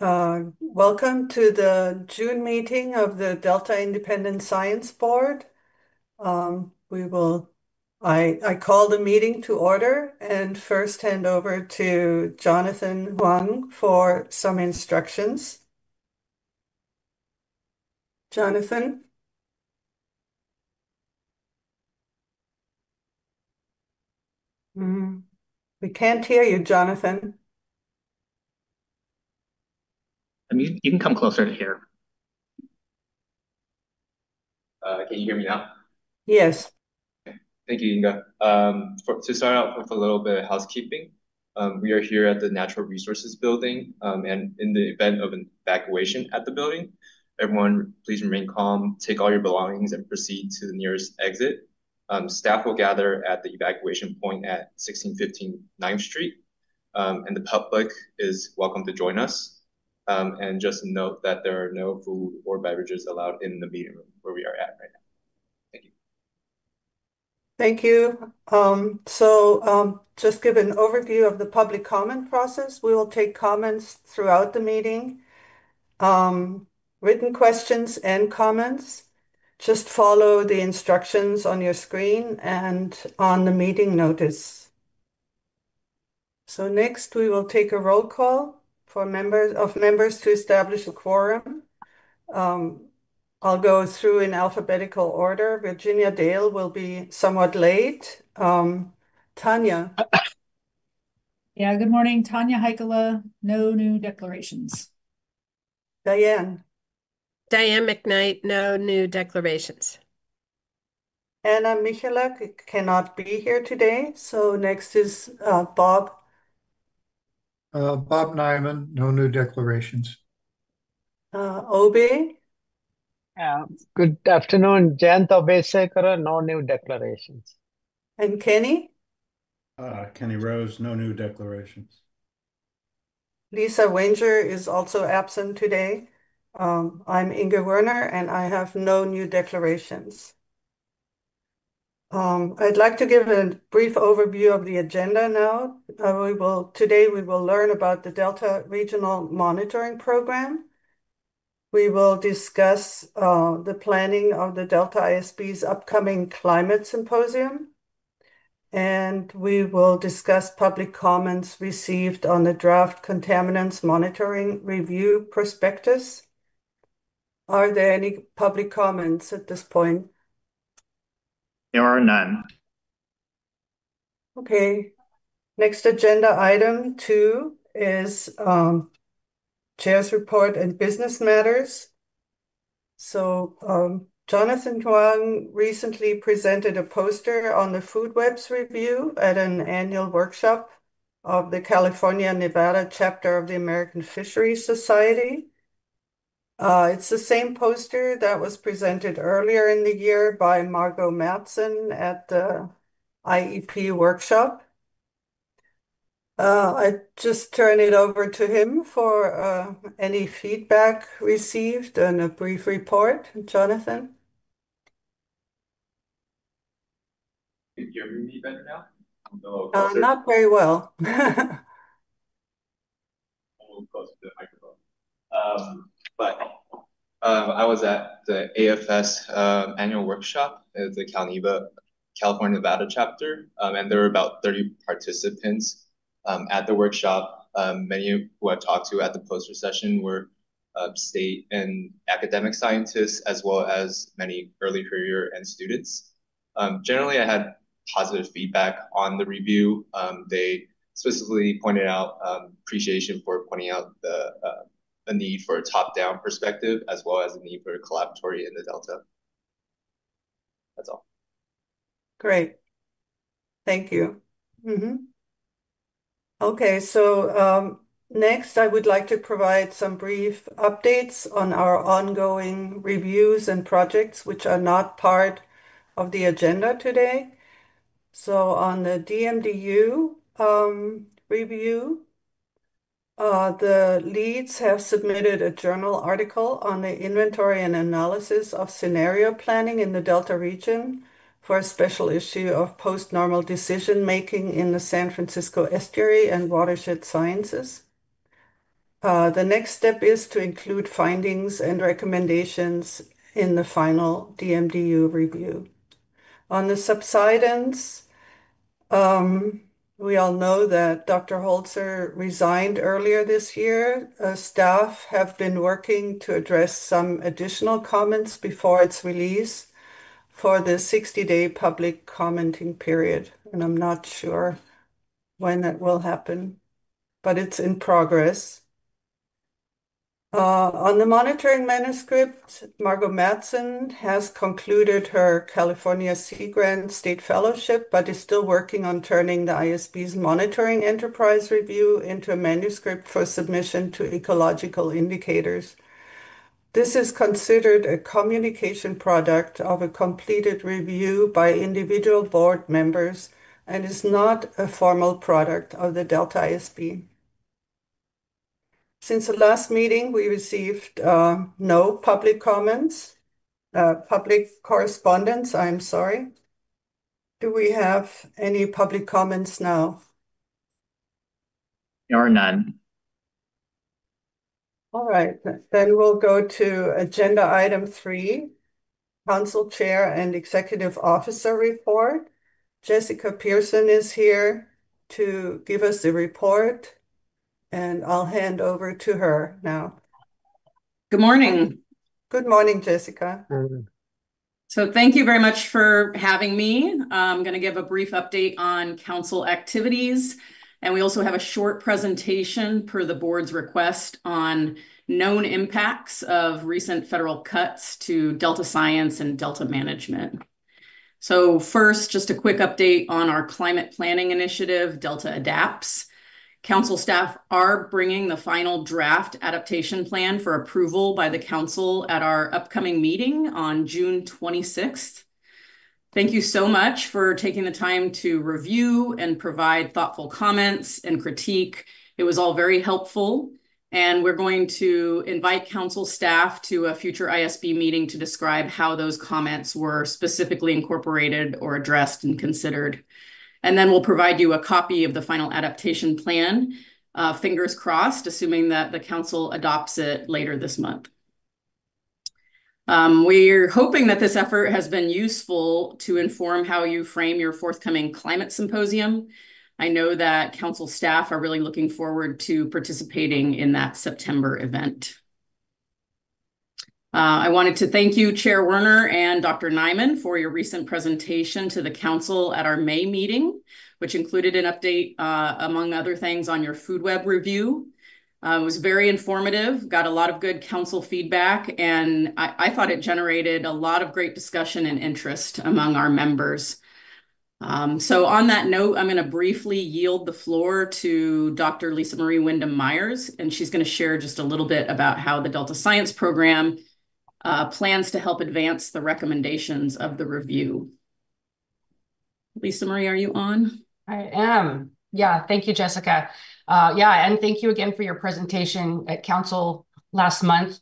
Welcome to the June meeting of the Delta Independent Science Board. I call the meeting to order and first hand over to Jonathan Huang for some instructions. Jonathan? Mm, we can't hear you, Jonathan. You can come closer to here. Can you hear me now? Yes. Thank you, Inga. To start out with a little bit of housekeeping, we are here at the Natural Resources Building, and in the event of an evacuation at the building, everyone please remain calm, take all your belongings, and proceed to the nearest exit. Staff will gather at the evacuation point at 1615 9th Street, and the public is welcome to join us. And just note that there are no food or beverages allowed in the meeting room where we are at right now. Thank you. Thank you. Just give an overview of the public comment process. We will take comments throughout the meeting. Written questions and comments. Just follow the instructions on your screen and on the meeting notice. So next we will take a roll call for members to establish a quorum. I'll go through in alphabetical order. Virginia Dale will be somewhat late. Tanya, Yeah, good morning. Tanya Heikela, no new declarations. Diane, Diane McKnight, no new declarations. Anna Michalak cannot be here today. So next is Bob. Bob Nyman, no new declarations. Obi Good afternoon, Jayant Obesekara, no new declarations. and Kenny. Kenny Rose, no new declarations. Lisa Wenger is also absent today. I'm Inge Werner, and I have no new declarations. I'd like to give a brief overview of the agenda now. Today we will learn about the Delta Regional Monitoring Program. We will discuss the planning of the Delta ISB's upcoming climate symposium. And we will discuss public comments received on the draft Contaminants Monitoring Review Prospectus. Are there any public comments at this point? There are none. Okay. Next agenda item 2 is Chair's Report and Business Matters. So Jonathan Huang recently presented a poster on the Food Webs review at an annual workshop of the California-Nevada chapter of the American Fisheries Society. It's the same poster that was presented earlier in the year by Margot Mattson at the IEP workshop. I just turn it over to him for any feedback received and a brief report. Jonathan? Can you hear me better now? Not very well. A little closer to the microphone. But I was at the AFS annual workshop at the California Nevada chapter, and there were about 30 participants at the workshop. Many who I talked to at the poster session were state and academic scientists, as well as many early career and students. Generally, I had positive feedback on the review. They specifically pointed out appreciation for pointing out the need for a top-down perspective, as well as the need for a collaboratory in the Delta. That's all. Great. Thank you. Okay, so next I would like to provide some brief updates on our ongoing reviews and projects which are not part of the agenda today. So on the DMDU review, the leads have submitted a journal article on the inventory and analysis of scenario planning in the Delta region for a special issue of post-normal decision making in the San Francisco Estuary and Watershed Sciences. The next step is to include findings and recommendations in the final DMDU review. On the subsidence, we all know that Dr. Holzer resigned earlier this year. Staff have been working to address some additional comments before its release for the 60-day public commenting period, and I'm not sure when that will happen, but it's in progress. On the monitoring manuscript, Margot Madsen has concluded her California Sea Grant State Fellowship, but is still working on turning the ISB's monitoring enterprise review into a manuscript for submission to ecological indicators. This is considered a communication product of a completed review by individual board members and is not a formal product of the Delta ISB. Since the last meeting, we received no public comments, public correspondence, I'm sorry. Do we have any public comments now? There are none. All right, then we'll go to agenda item 3, Council Chair and Executive Officer report. Jessica Pearson is here to give us the report, and I'll hand over to her now. Good morning. Good morning, Jessica. So thank you very much for having me. I'm going to give a brief update on council activities. And we also have a short presentation per the board's request on known impacts of recent federal cuts to Delta Science and Delta Management. So first, just a quick update on our climate planning initiative, Delta Adapts. Council staff are bringing the final draft adaptation plan for approval by the council at our upcoming meeting on June 26th. Thank you so much for taking the time to review and provide thoughtful comments and critique. It was all very helpful. And we're going to invite council staff to a future ISB meeting to describe how those comments were specifically incorporated or addressed and considered. And then we'll provide you a copy of the final adaptation plan, fingers crossed, assuming that the council adopts it later this month. We're hoping that this effort has been useful to inform how you frame your forthcoming climate symposium. I know that council staff are really looking forward to participating in that September event. I wanted to thank you, Chair Werner and Dr. Nyman, for your recent presentation to the council at our May meeting, which included an update, among other things, on your food web review. It was very informative, got a lot of good council feedback, and I thought it generated a lot of great discussion and interest among our members. So on that note, I'm going to briefly yield the floor to Dr. Lisa Marie Wyndham-Myers, and she's going to share just a little bit about how the Delta Science Program plans to help advance the recommendations of the review. Lisa Marie, are you on? I am. Yeah, thank you, Jessica. Yeah, and thank you again for your presentation at council last month.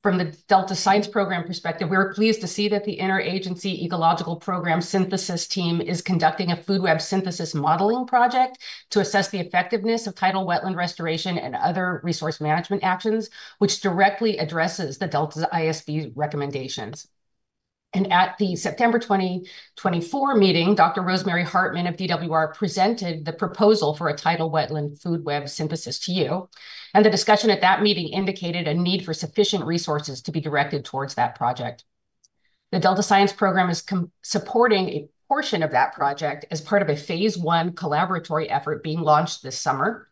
From the Delta Science Program perspective, we were pleased to see that the Interagency Ecological Program Synthesis Team is conducting a food web synthesis modeling project to assess the effectiveness of tidal wetland restoration and other resource management actions, which directly addresses the Delta ISB recommendations. And at the September 2024 meeting, Dr. Rosemary Hartman of DWR presented the proposal for a tidal wetland food web synthesis to you. And the discussion at that meeting indicated a need for sufficient resources to be directed towards that project. The Delta Science Program is supporting a portion of that project as part of a phase 1 collaboratory effort being launched this summer.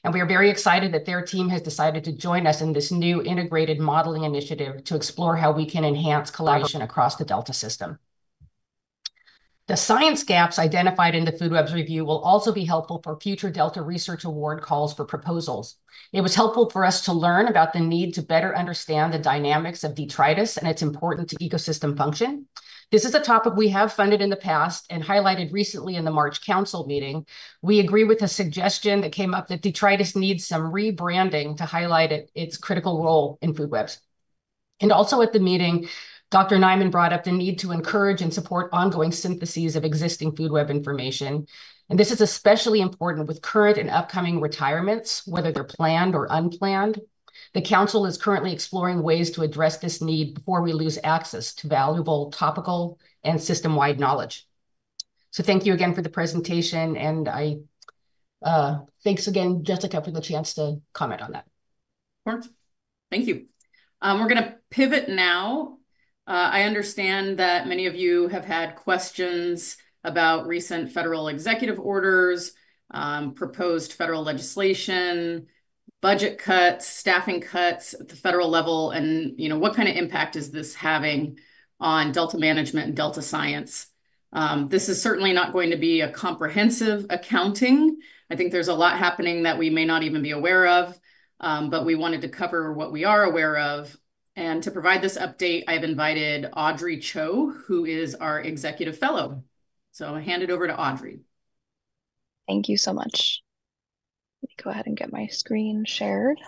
And we are very excited that their team has decided to join us in this new integrated modeling initiative to explore how we can enhance collaboration across the Delta system. The science gaps identified in the food web's review will also be helpful for future Delta Research Award calls for proposals. It was helpful for us to learn about the need to better understand the dynamics of detritus and its importance to ecosystem function. This is a topic we have funded in the past and highlighted recently in the March Council meeting. We agree with a suggestion that came up that detritus needs some rebranding to highlight its critical role in food webs. And also at the meeting, Dr. Nyman brought up the need to encourage and support ongoing syntheses of existing food web information. And this is especially important with current and upcoming retirements, whether they're planned or unplanned. The Council is currently exploring ways to address this need before we lose access to valuable topical and system-wide knowledge. So thank you again for the presentation, and thanks again, Jessica, for the chance to comment on that. Of course. Thank you. We're going to pivot now. I understand that many of you have had questions about recent federal executive orders, proposed federal legislation, budget cuts, staffing cuts at the federal level, and what kind of impact is this having on Delta management and Delta science? This is certainly not going to be a comprehensive accounting. I think there's a lot happening that we may not even be aware of, but we wanted to cover what we are aware of. And to provide this update, I've invited Audrey Cho, who is our executive fellow. So I'll hand it over to Audrey. Thank you so much. Let me go ahead and get my screen shared.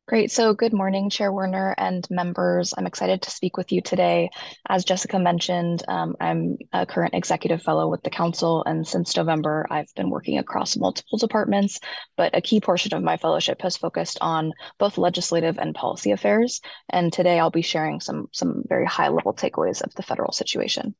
Great. So good morning, Chair Werner and members. I'm excited to speak with you today. As Jessica mentioned, I'm a current executive fellow with the Council, and since November, I've been working across multiple departments, but a key portion of my fellowship has focused on both legislative and policy affairs. And today I'll be sharing some very high-level takeaways of the federal situation.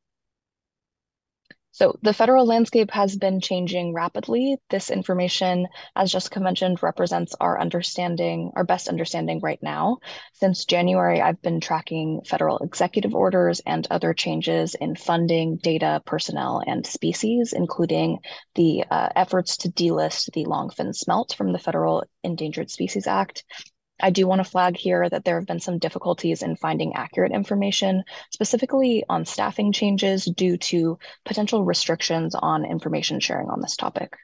So the federal landscape has been changing rapidly. This information, as Jessica mentioned, represents our best understanding right now. Since January, I've been tracking federal executive orders and other changes in funding, data, personnel, and species, including the efforts to delist the longfin smelt from the Federal Endangered Species Act. I do want to flag here that there have been some difficulties in finding accurate information, specifically on staffing changes due to potential restrictions on information sharing on this topic.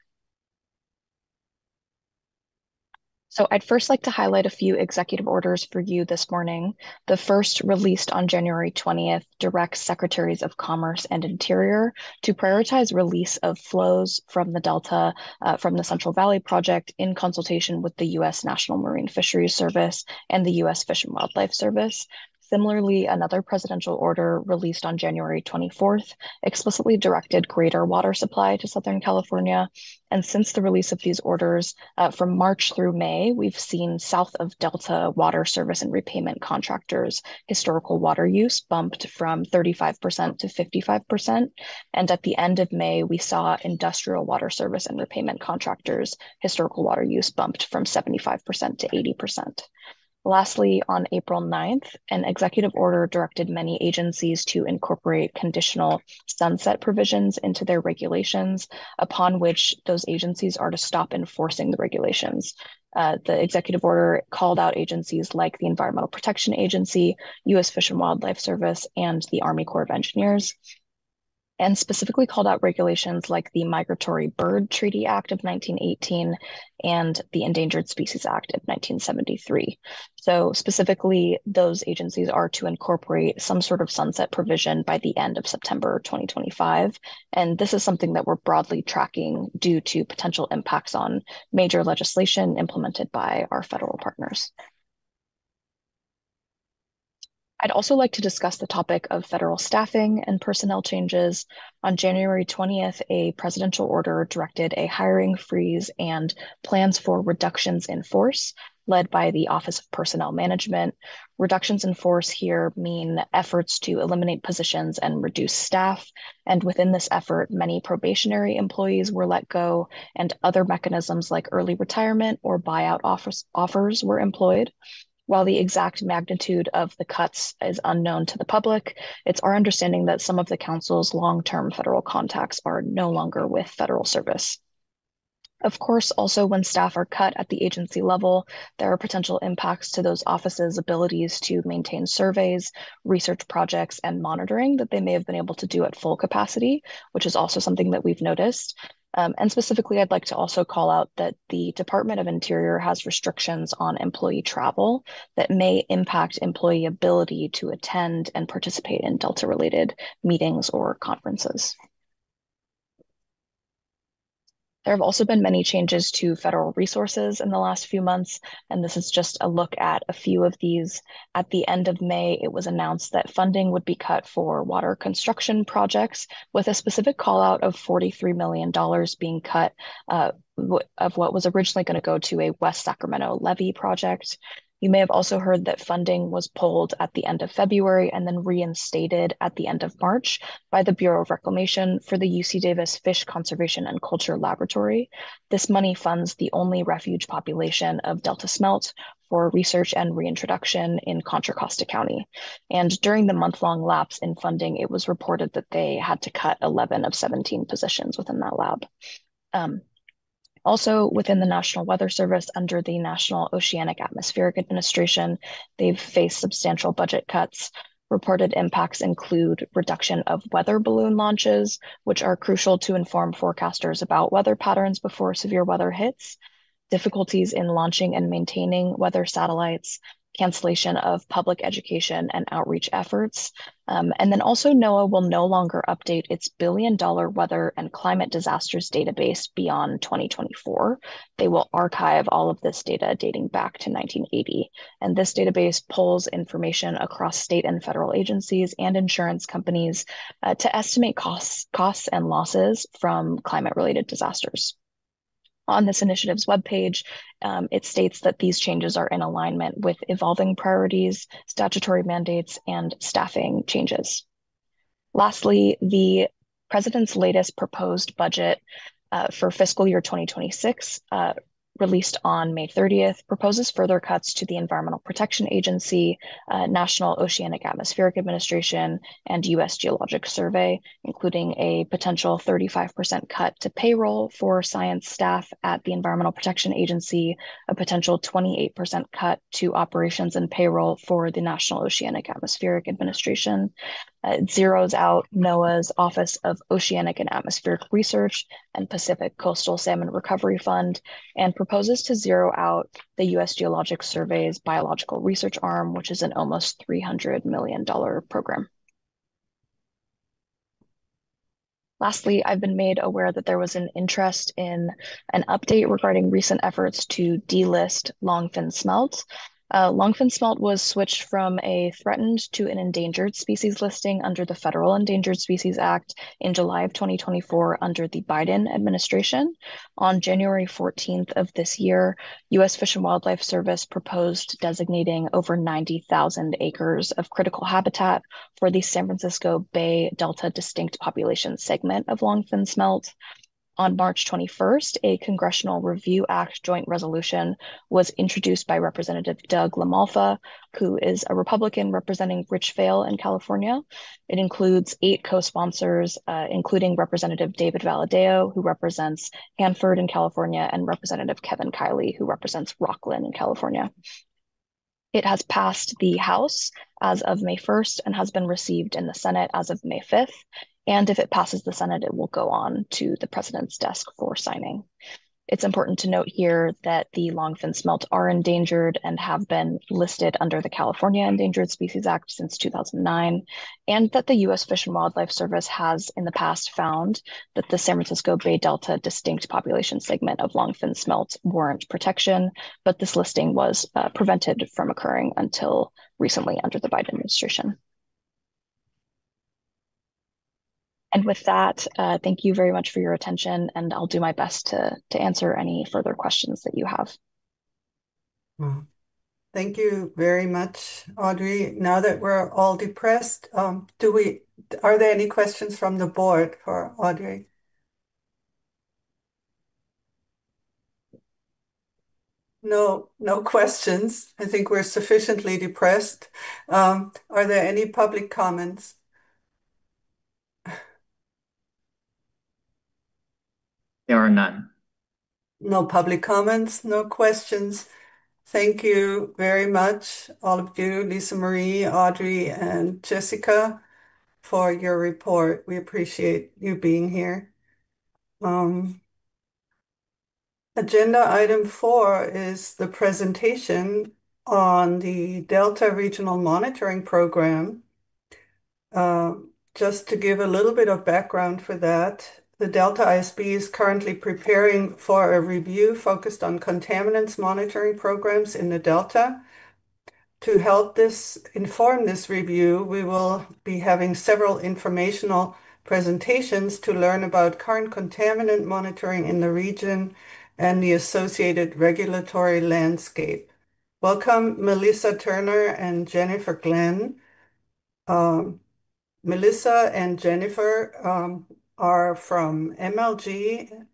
So I'd first like to highlight a few executive orders for you this morning. The first, released on January 20th, directs Secretaries of Commerce and Interior to prioritize release of flows from the Delta from the Central Valley Project in consultation with the U.S. National Marine Fisheries Service and the U.S. Fish and Wildlife Service. Similarly, another presidential order released on January 24th explicitly directed greater water supply to Southern California. And since the release of these orders, from March through May, we've seen south of Delta water service and repayment contractors' historical water use bumped from 35% to 55%. And at the end of May, we saw industrial water service and repayment contractors' historical water use bumped from 75% to 80%. Lastly, on April 9th, an executive order directed many agencies to incorporate conditional sunset provisions into their regulations, upon which those agencies are to stop enforcing the regulations. The executive order called out agencies like the Environmental Protection Agency, U.S. Fish and Wildlife Service, and the Army Corps of Engineers, and specifically called out regulations like the Migratory Bird Treaty Act of 1918 and the Endangered Species Act of 1973. So specifically, those agencies are to incorporate some sort of sunset provision by the end of September 2025. And this is something that we're broadly tracking due to potential impacts on major legislation implemented by our federal partners. I'd also like to discuss the topic of federal staffing and personnel changes. On January 20th, a presidential order directed a hiring freeze and plans for reductions in force led by the Office of Personnel Management. Reductions in force here mean efforts to eliminate positions and reduce staff. And within this effort, many probationary employees were let go, and other mechanisms like early retirement or buyout offers were employed. While the exact magnitude of the cuts is unknown to the public, it's our understanding that some of the Council's long-term federal contacts are no longer with federal service. Of course, also when staff are cut at the agency level, there are potential impacts to those offices' abilities to maintain surveys, research projects, and monitoring that they may have been able to do at full capacity, which is also something that we've noticed. And specifically, I'd like to also call out that the Department of Interior has restrictions on employee travel that may impact employee ability to attend and participate in Delta-related meetings or conferences. There have also been many changes to federal resources in the last few months, and this is just a look at a few of these. At the end of May, it was announced that funding would be cut for water construction projects, with a specific call out of $43 million being cut of what was originally going to go to a West Sacramento levee project. You may have also heard that funding was pulled at the end of February and then reinstated at the end of March by the Bureau of Reclamation for the UC Davis Fish Conservation and Culture Laboratory. This money funds the only refuge population of Delta smelt for research and reintroduction in Contra Costa County. And during the month-long lapse in funding, it was reported that they had to cut 11 of 17 positions within that lab. Also, within the National Weather Service, under the National Oceanic Atmospheric Administration, they've faced substantial budget cuts. Reported impacts include reduction of weather balloon launches, which are crucial to inform forecasters about weather patterns before severe weather hits, difficulties in launching and maintaining weather satellites, cancellation of public education and outreach efforts. And then also NOAA will no longer update its billion-dollar weather and climate disasters database beyond 2024. They will archive all of this data dating back to 1980. And this database pulls information across state and federal agencies and insurance companies to estimate costs and losses from climate-related disasters. On this initiative's webpage, it states that these changes are in alignment with evolving priorities, statutory mandates, and staffing changes. Lastly, the President's latest proposed budget for fiscal year 2026, released on May 30th, proposes further cuts to the Environmental Protection Agency, National Oceanic Atmospheric Administration, and U.S. Geologic Survey, including a potential 35% cut to payroll for science staff at the Environmental Protection Agency, a potential 28% cut to operations and payroll for the National Oceanic Atmospheric Administration. It zeroes out NOAA's Office of Oceanic and Atmospheric Research and Pacific Coastal Salmon Recovery Fund, and proposes to zero out the U.S. Geologic Survey's biological research arm, which is an almost $300 million program. Lastly, I've been made aware that there was an interest in an update regarding recent efforts to delist longfin smelt. Longfin smelt was switched from a threatened to an endangered species listing under the Federal Endangered Species Act in July of 2024 under the Biden administration. On January 14th of this year, U.S. Fish and Wildlife Service proposed designating over 90,000 acres of critical habitat for the San Francisco Bay Delta distinct population segment of longfin smelt. On March 21st, a Congressional Review Act joint resolution was introduced by Representative Doug LaMalfa, who is a Republican representing Richvale in California. It includes 8 co-sponsors, including Representative David Valadao, who represents Hanford in California, and Representative Kevin Kiley, who represents Rocklin in California. It has passed the House as of May 1st and has been received in the Senate as of May 5th. And if it passes the Senate, it will go on to the President's desk for signing. It's important to note here that the longfin smelt are endangered and have been listed under the California Endangered Species Act since 2009, and that the U.S. Fish and Wildlife Service has in the past found that the San Francisco Bay Delta distinct population segment of longfin smelt warrant protection, but this listing was prevented from occurring until recently under the Biden administration. And with that, thank you very much for your attention, and I'll do my best to answer any further questions that you have. Thank you very much, Audrey. Now that we're all depressed, are there any questions from the board for Audrey? No questions. I think we're sufficiently depressed. Are there any public comments? There are none. No public comments, no questions. Thank you very much, all of you, Lisa Marie, Audrey, and Jessica, for your report. We appreciate you being here. Agenda item 4 is the presentation on the Delta Regional Monitoring Program. Just to give a little bit of background for that, The Delta ISB is currently preparing for a review focused on contaminants monitoring programs in the Delta. To help inform this review, we will be having several informational presentations to learn about current contaminant monitoring in the region and the associated regulatory landscape. Welcome, Melissa Turner and Jennifer Glenn. Melissa and Jennifer are from MLJ,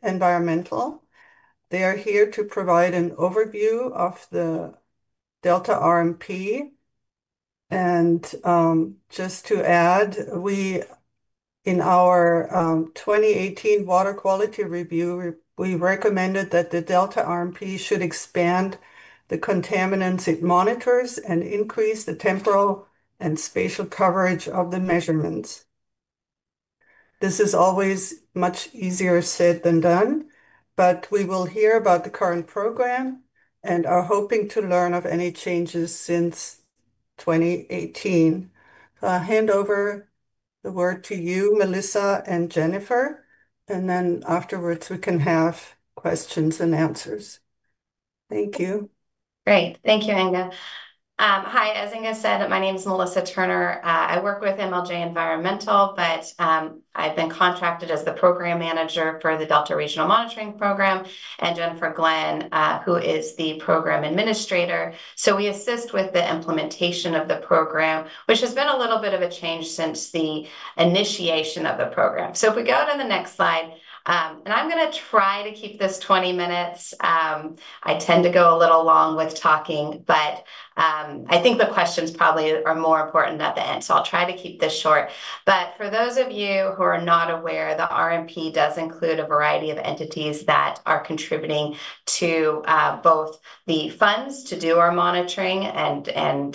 Environmental. They are here to provide an overview of the Delta RMP. And just to add, in our 2018 water quality review, we recommended that the Delta RMP should expand the contaminants it monitors and increase the temporal and spatial coverage of the measurements. This is always much easier said than done, but we will hear about the current program and are hoping to learn of any changes since 2018. So I'll hand over the word to you, Melissa and Jennifer, and then afterwards we can have questions and answers. Thank you. Great. Thank you, Inga. Hi, as Inga said, my name is Melissa Turner. I work with MLJ Environmental, but I've been contracted as the program manager for the Delta Regional Monitoring Program, and Jennifer Glenn, who is the program administrator. So we assist with the implementation of the program, which has been a little bit of a change since the initiation of the program. So if we go to the next slide, and I'm going to try to keep this 20 minutes. I tend to go a little long with talking, but I think the questions probably are more important at the end, so I'll try to keep this short. But for those of you who are not aware, the RMP does include a variety of entities that are contributing to both the funds to do our monitoring and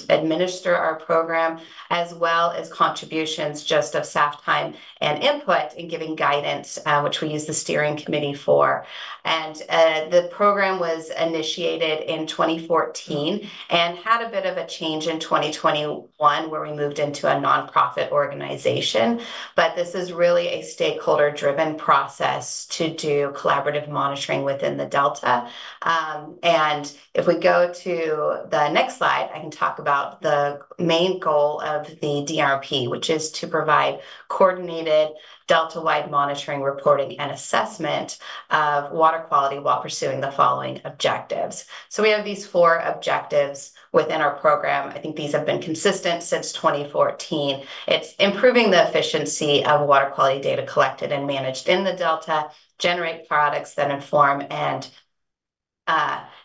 administer our program, as well as contributions just of staff time and input in giving guidance, which we use the steering committee for. And the program was initiated in 2014 and had a bit of a change in 2021 where we moved into a nonprofit organization. But this is really a stakeholder-driven process to do collaborative monitoring within the Delta. And if we go to the next slide, I can talk about the main goal of the DRP, which is to provide coordinated Delta-wide monitoring, reporting, and assessment of water quality while pursuing the following objectives. So we have these 4 objectives within our program. I think these have been consistent since 2014. It's improving the efficiency of water quality data collected and managed in the Delta, generate products that inform and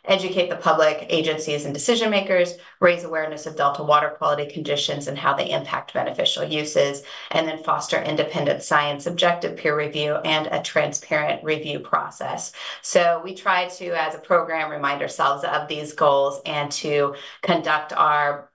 educate the public, agencies, and decision makers, raise awareness of Delta water quality conditions and how they impact beneficial uses, and then foster independent science, objective peer review, and a transparent review process. So we try to, as a program, remind ourselves of these goals and to conduct our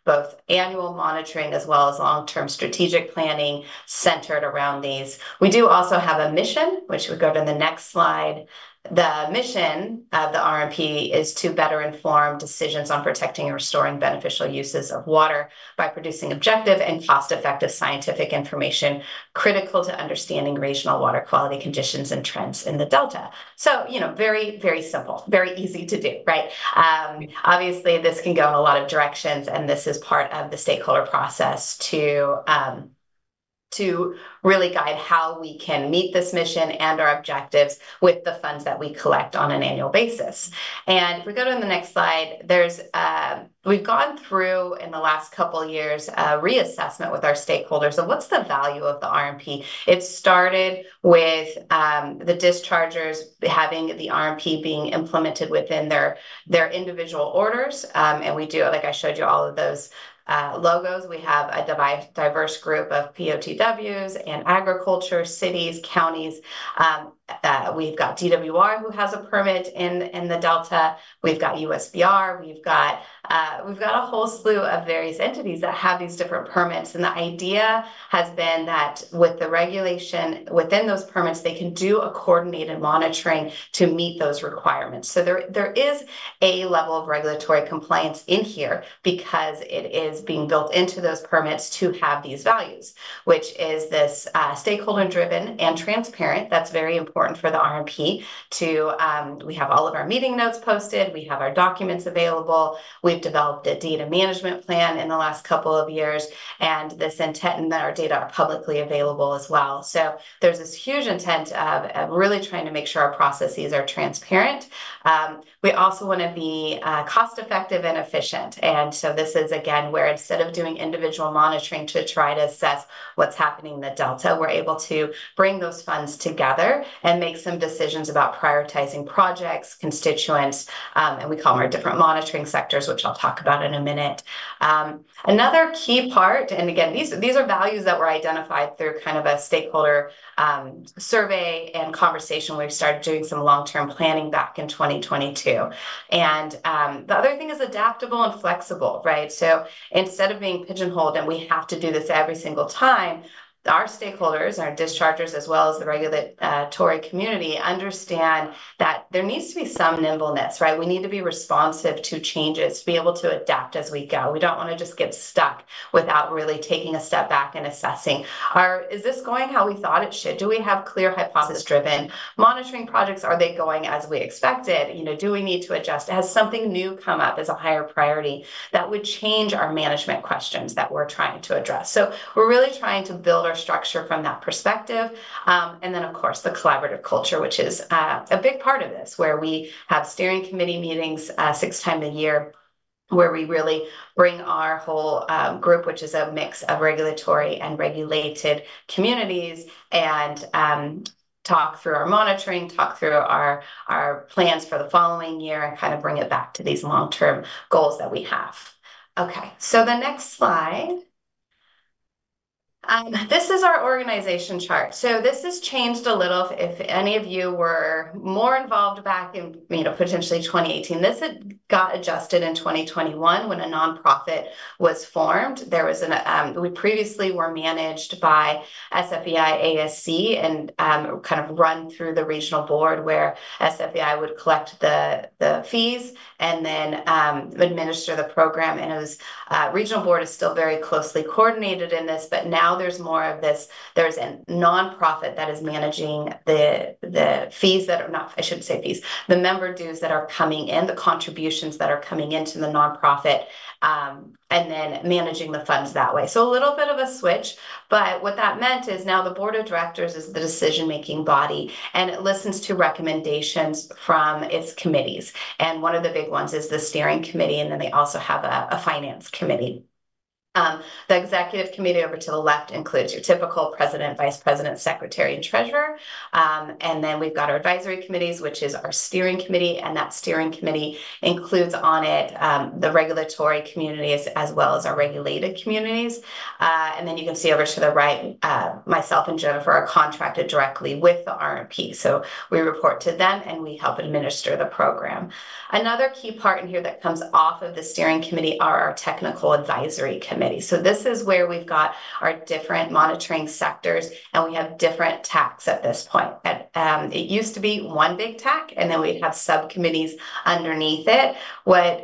both annual monitoring as well as long-term strategic planning centered around these. We do also have a mission, which we go to the next slide. The mission of the RMP is to better inform decisions on protecting and restoring beneficial uses of water by producing objective and cost-effective scientific information critical to understanding regional water quality conditions and trends in the Delta. So, very, very simple, very easy to do, right? Obviously, this can go in a lot of directions, and this is part of the stakeholder process to really guide how we can meet this mission and our objectives with the funds that we collect on an annual basis. And if we go to the next slide, we've gone through in the last couple of years a reassessment with our stakeholders of what's the value of the RMP. It started with the dischargers having the RMP being implemented within their individual orders. And we do, like I showed you all of those logos. We have a diverse group of POTWs and agriculture, cities, counties, we've got DWR who has a permit in the Delta. We've got USBR. We've got a whole slew of various entities that have these different permits. And the idea has been that with the regulation within those permits, they can do a coordinated monitoring to meet those requirements. So there is a level of regulatory compliance in here because it is being built into those permits to have these values, which is this stakeholder driven and transparent. That's very important for the RMP to, we have all of our meeting notes posted. We have our documents available. We've developed a data management plan in the last couple of years, and this intent and that our data are publicly available as well. So there's this huge intent of really trying to make sure our processes are transparent. We also want to be cost effective and efficient. And so this is, again, where instead of doing individual monitoring to try to assess what's happening in the Delta, we're able to bring those funds together and make some decisions about prioritizing projects, constituents, and we call them our different monitoring sectors, which I'll talk about in a minute. Another key part, and again, these are values that were identified through kind of a stakeholder survey and conversation. We started doing some long-term planning back in 2022. And the other thing is adaptable and flexible, right? So instead of being pigeonholed and we have to do this every single time, our stakeholders, our dischargers, as well as the regulatory community, understand that there needs to be some nimbleness, right? We need to be responsive to changes, to be able to adapt as we go. We don't want to just get stuck without really taking a step back and assessing, is this going how we thought it should? Do we have clear hypothesis-driven monitoring projects? Are they going as we expected? You know, do we need to adjust? Has something new come up as a higher priority that would change our management questions that we're trying to address? So we're really trying to build our structure from that perspective. And then, of course, the collaborative culture, which is a big part of this, where we have steering committee meetings 6 times a year, where we really bring our whole group, which is a mix of regulatory and regulated communities, and talk through our monitoring, talk through our plans for the following year, and kind of bring it back to these long-term goals that we have. Okay, so the next slide. This is our organization chart. So this has changed a little. If any of you were more involved back in, potentially 2018, this had got adjusted in 2021 when a nonprofit was formed. There was we previously were managed by SFEI ASC and kind of run through the regional board, where SFEI would collect the fees and then administer the program. And it was regional board is still very closely coordinated in this, but now there's more of this. There's a nonprofit that is managing the fees that are not, I shouldn't say fees, the member dues that are coming in, the contributions that are coming into the nonprofit, and then managing the funds that way. So a little bit of a switch, but what that meant is now the board of directors is the decision-making body, and it listens to recommendations from its committees. And one of the big ones is the steering committee, and then they also have a finance committee. The executive committee over to the left includes your typical president, vice president, secretary, and treasurer. And then we've got our advisory committees, which is our steering committee. And that steering committee includes on it the regulatory communities as well as our regulated communities. And then you can see over to the right, myself and Jennifer are contracted directly with the RMP. So we report to them and we help administer the program. Another key part in here that comes off of the steering committee are our technical advisory committee. So this is where we've got our different monitoring sectors, and we have different TACs at this point. It used to be one big TAC, and then we'd have subcommittees underneath it. What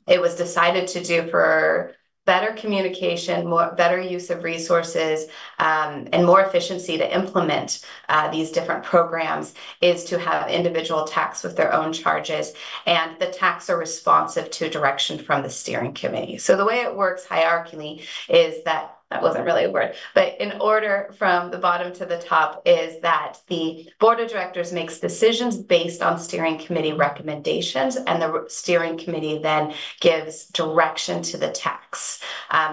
it was decided to do for better communication, better use of resources, and more efficiency to implement these different programs is to have individual TACs with their own charges, and the TACs are responsive to direction from the steering committee. So the way it works hierarchically is that wasn't really a word, but in order from the bottom to the top is that the board of directors makes decisions based on steering committee recommendations, and the steering committee then gives direction to the TACs.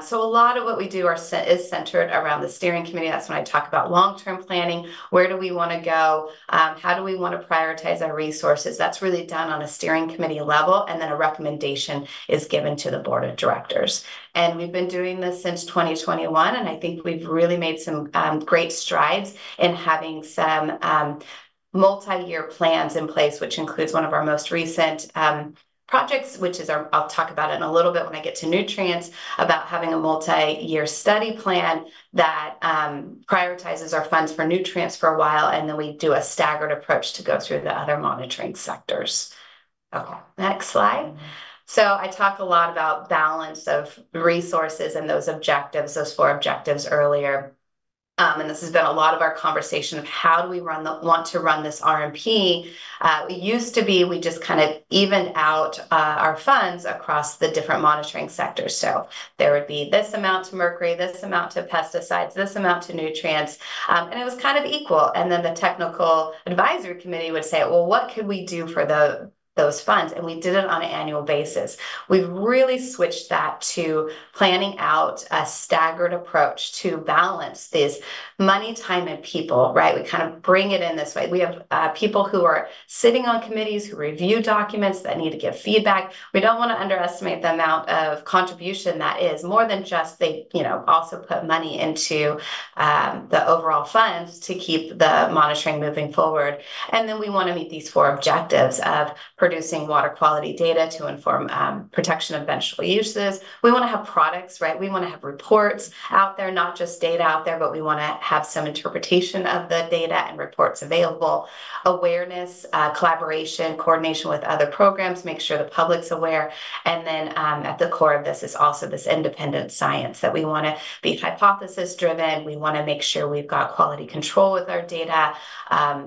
So a lot of what we do is centered around the steering committee. That's when I talk about long-term planning. Where do we want to go? How do we want to prioritize our resources? That's really done on a steering committee level, and then a recommendation is given to the board of directors. And we've been doing this since 2021, and I think we've really made some great strides in having some multi-year plans in place, which includes one of our most recent projects, which is I'll talk about it in a little bit when I get to nutrients, about having a multi-year study plan that prioritizes our funds for nutrients for a while, and then we do a staggered approach to go through the other monitoring sectors. Okay, next slide. So I talk a lot about balance of resources and those objectives, those 4 objectives earlier. And this has been a lot of our conversation of how do we want to run this RMP. It used to be we just kind of evened out our funds across the different monitoring sectors. So there would be this amount to mercury, this amount to pesticides, this amount to nutrients, and it was kind of equal. And then the technical advisory committee would say, well, what could we do for those funds? And we did it on an annual basis. We've really switched that to planning out a staggered approach to balance this money, time, and people, right? We kind of bring it in this way. We have people who are sitting on committees who review documents that need to give feedback. We don't want to underestimate the amount of contribution that is, more than just they, also put money into the overall funds to keep the monitoring moving forward. And then we want to meet these 4 objectives of producing water quality data to inform protection of beneficial uses. We want to have products, right? We want to have reports out there, not just data out there, but we want to have some interpretation of the data and reports available. Awareness, collaboration, coordination with other programs, make sure the public's aware. And then at the core of this is also this independent science, that we want to be hypothesis driven. We want to make sure we've got quality control with our data.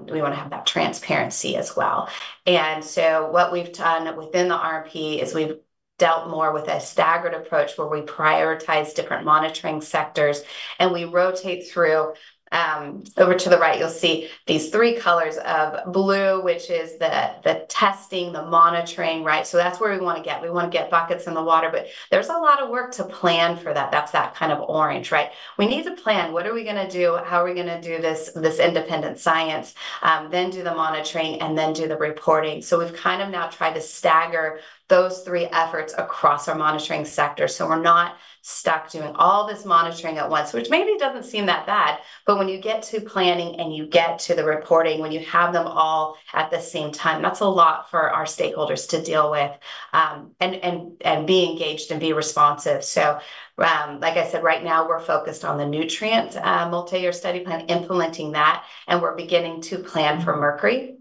We want to have that transparency as well. And so what we've done within the RMP is we've dealt more with a staggered approach where we prioritize different monitoring sectors and we rotate through. Over to the right, you'll see these 3 colors of blue, which is the testing, the monitoring, right? So that's where we want to get. We want to get buckets in the water, but there's a lot of work to plan for that. That's that kind of orange, right? We need to plan. What are we going to do? How are we going to do this independent science? Then do the monitoring and then do the reporting. So we've kind of now tried to stagger those 3 efforts across our monitoring sector. So we're not stuck doing all this monitoring at once, which maybe doesn't seem that bad, but when you get to planning and you get to the reporting, when you have them all at the same time, that's a lot for our stakeholders to deal with, and be engaged and be responsive. So like I said, right now we're focused on the nutrient multi-year study plan, implementing that, and we're beginning to plan for mercury,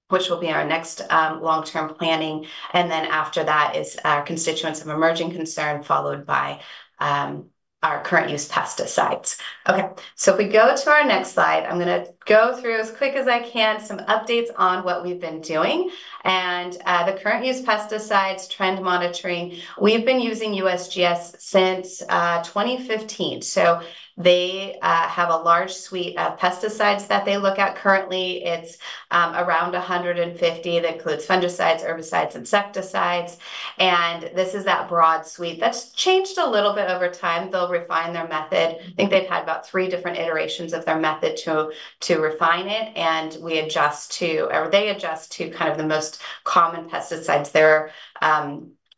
which will be our next long-term planning. And then after that is our constituents of emerging concern, followed by our current use pesticides. Okay, so if we go to our next slide, I'm going to go through as quick as I can some updates on what we've been doing. And the current use pesticides trend monitoring, we've been using USGS since 2015. So they have a large suite of pesticides that they look at currently. It's around 150 that includes fungicides, herbicides, insecticides. And this is that broad suite that's changed a little bit over time. They'll refine their method. I think they've had about 3 different iterations of their method to refine it. And they adjust to kind of the most common pesticides they're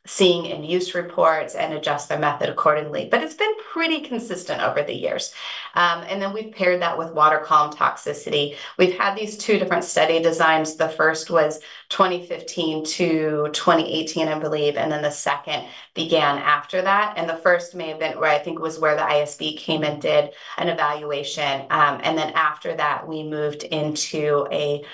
seeing in use reports and adjust their method accordingly. But it's been pretty consistent over the years. And then we've paired that with water column toxicity. We've had these 2 different study designs. The first was 2015 to 2018, I believe, and then the second began after that. And the first may have been where I think was where the ISB came and did an evaluation. And then after that, we moved into a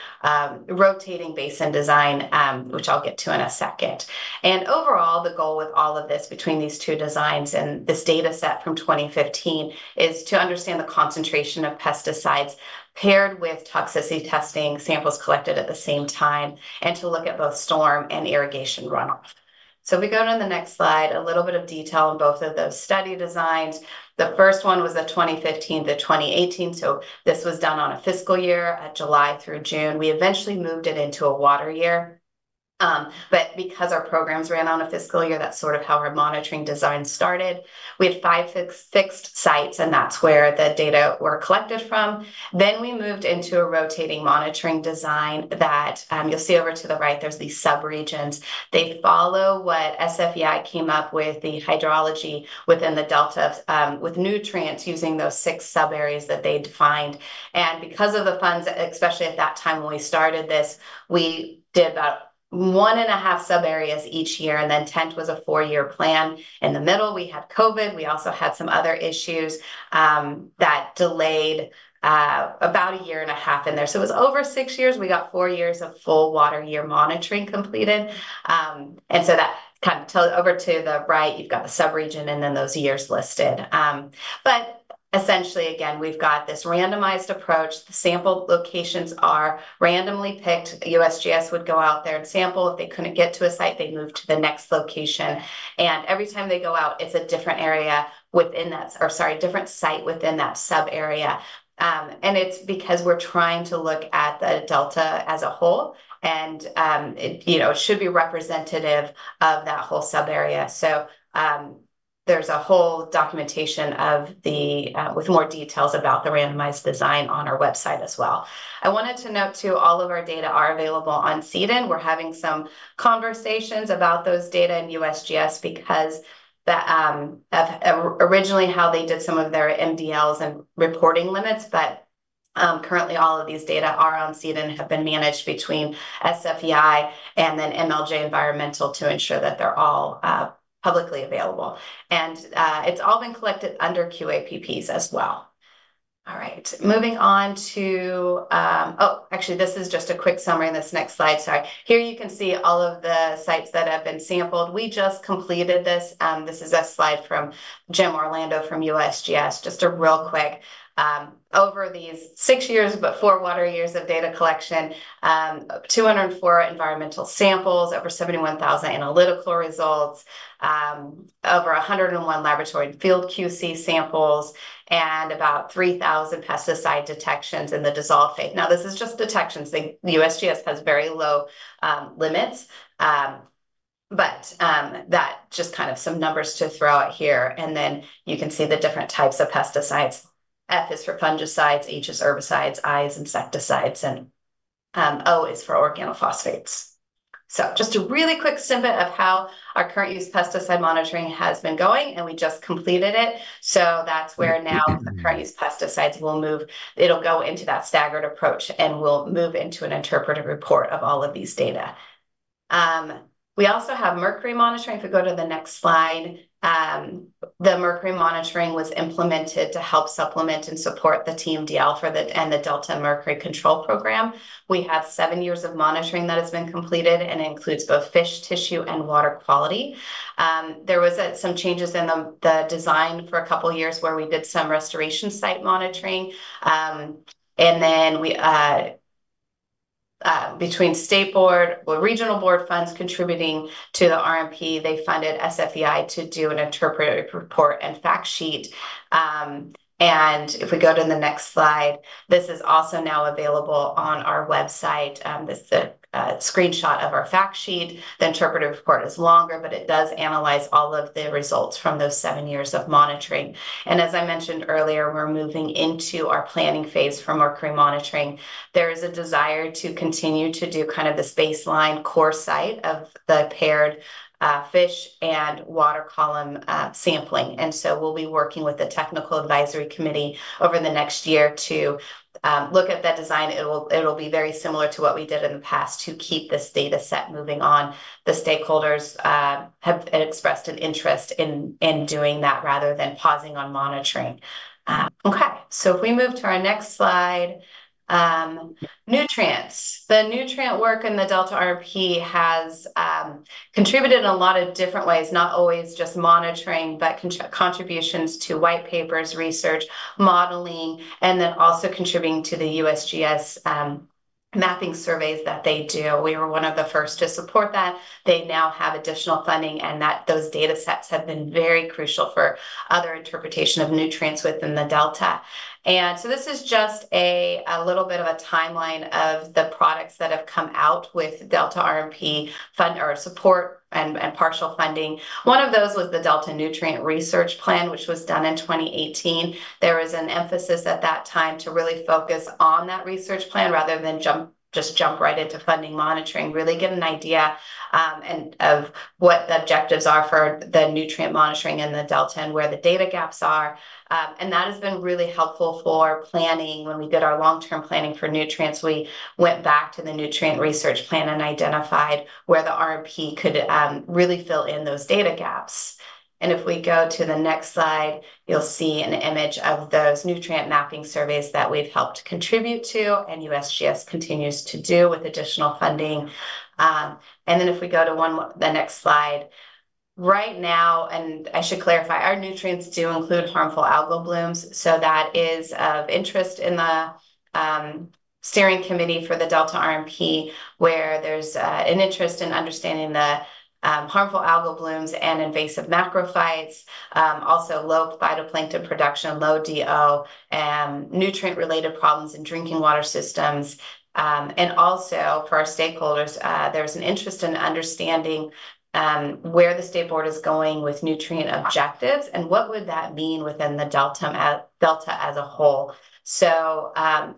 rotating basin design, which I'll get to in a second. And overall, the goal with all of this between these 2 designs and this data set from 2015 is to understand the concentration of pesticides paired with toxicity testing, samples collected at the same time, and to look at both storm and irrigation runoff. So if we go to the next slide, a little bit of detail on both of those study designs. The first one was the 2015 to 2018. So this was done on a fiscal year, July through June. We eventually moved it into a water year. But because our programs ran on a fiscal year, that's sort of how our monitoring design started. We had 5 fixed sites, and that's where the data were collected from. Then we moved into a rotating monitoring design that you'll see over to the right, there's these subregions. They follow what SFEI came up with, the hydrology within the delta, with nutrients using those 6 sub areas that they defined. And because of the funds, especially at that time when we started this, we did about 1.5 sub areas each year, and then TENT was a 4-year plan. In the middle, we had COVID. We also had some other issues that delayed about 1.5 years in there. So it was over 6 years. We got 4 years of full water year monitoring completed. And so that kind of over to the right, you've got the subregion and then those years listed. But essentially, again, we've got this randomized approach. The sample locations are randomly picked. USGS would go out there and sample. If they couldn't get to a site, they move to the next location. And every time they go out, it's a different area within that, or sorry, different site within that sub area. And it's because we're trying to look at the delta as a whole, and it should be representative of that whole sub area. So there's a whole documentation of the with more details about the randomized design on our website as well. I wanted to note too, all of our data are available on CDN. We're having some conversations about those data in USGS because that originally how they did some of their MDLs and reporting limits, but currently all of these data are on CDN and have been managed between SFEI and then MLJ Environmental to ensure that they're all publicly available. And it's all been collected under QAPPs as well. All right, moving on to, actually, this is just a quick summary in this next slide. Sorry. Here you can see all of the sites that have been sampled. We just completed this. This is a slide from Jim Orlando from USGS, just a real quick. Over these 6 years, but 4 water years of data collection, 204 environmental samples, over 71,000 analytical results, over 101 laboratory and field QC samples, and about 3,000 pesticide detections in the dissolved phase. Now, this is just detections. The USGS has very low limits. But that just kind of some numbers to throw out here. And then you can see the different types of pesticides. F is for fungicides, H is herbicides, I is insecticides, and O is for organophosphates. So just a really quick snippet of how our current use pesticide monitoring has been going, and we just completed it. So that's where now the current use pesticides will move. It'll go into that staggered approach, and we'll move into an interpretive report of all of these data. We also have mercury monitoring. If we go to the next slide, the mercury monitoring was implemented to help supplement and support the TMDL and the Delta Mercury Control Program. We have 7 years of monitoring that has been completed, and it includes both fish, tissue, and water quality. There was some changes in the design for a couple of years where we did some restoration site monitoring, and then we between state board or regional board funds contributing to the RMP, they funded SFEI to do an interpretive report and fact sheet. And if we go to the next slide, this is also now available on our website. This is a screenshot of our fact sheet. The interpretive report is longer, but it does analyze all of the results from those 7 years of monitoring. And as I mentioned earlier, we're moving into our planning phase for mercury monitoring. There is a desire to continue to do kind of this baseline core site of the paired fish and water column sampling. And so we'll be working with the technical advisory committee over the next year to look at that design. It'll be very similar to what we did in the past to keep this data set moving on. The stakeholders have expressed an interest in doing that rather than pausing on monitoring. Okay, so if we move to our next slide, nutrients. The nutrient work in the Delta RP has contributed in a lot of different ways, not always just monitoring, but contributions to white papers, research, modeling, and then also contributing to the USGS mapping surveys that they do. We were one of the first to support that. They now have additional funding, and those data sets have been very crucial for other interpretation of nutrients within the Delta. And so this is just a little bit of a timeline of the products that have come out with Delta RMP fund or support and partial funding. One of those was the Delta Nutrient Research Plan, which was done in 2018. There was an emphasis at that time to really focus on that research plan rather than just jump right into funding monitoring, really get an idea and of what the objectives are for the nutrient monitoring in the Delta and where the data gaps are. And that has been really helpful for planning. When we did our long-term planning for nutrients, we went back to the nutrient research plan and identified where the RMP could really fill in those data gaps. And if we go to the next slide, you'll see an image of those nutrient mapping surveys that we've helped contribute to and USGS continues to do with additional funding. And then if we go to the next slide, right now, and I should clarify, our nutrients do include harmful algal blooms. So that is of interest in the steering committee for the Delta RMP, where there's an interest in understanding the harmful algal blooms and invasive macrophytes, also low phytoplankton production, low DO, nutrient-related problems in drinking water systems. And also for our stakeholders, there's an interest in understanding where the state board is going with nutrient objectives and what would that mean within the Delta as a whole. So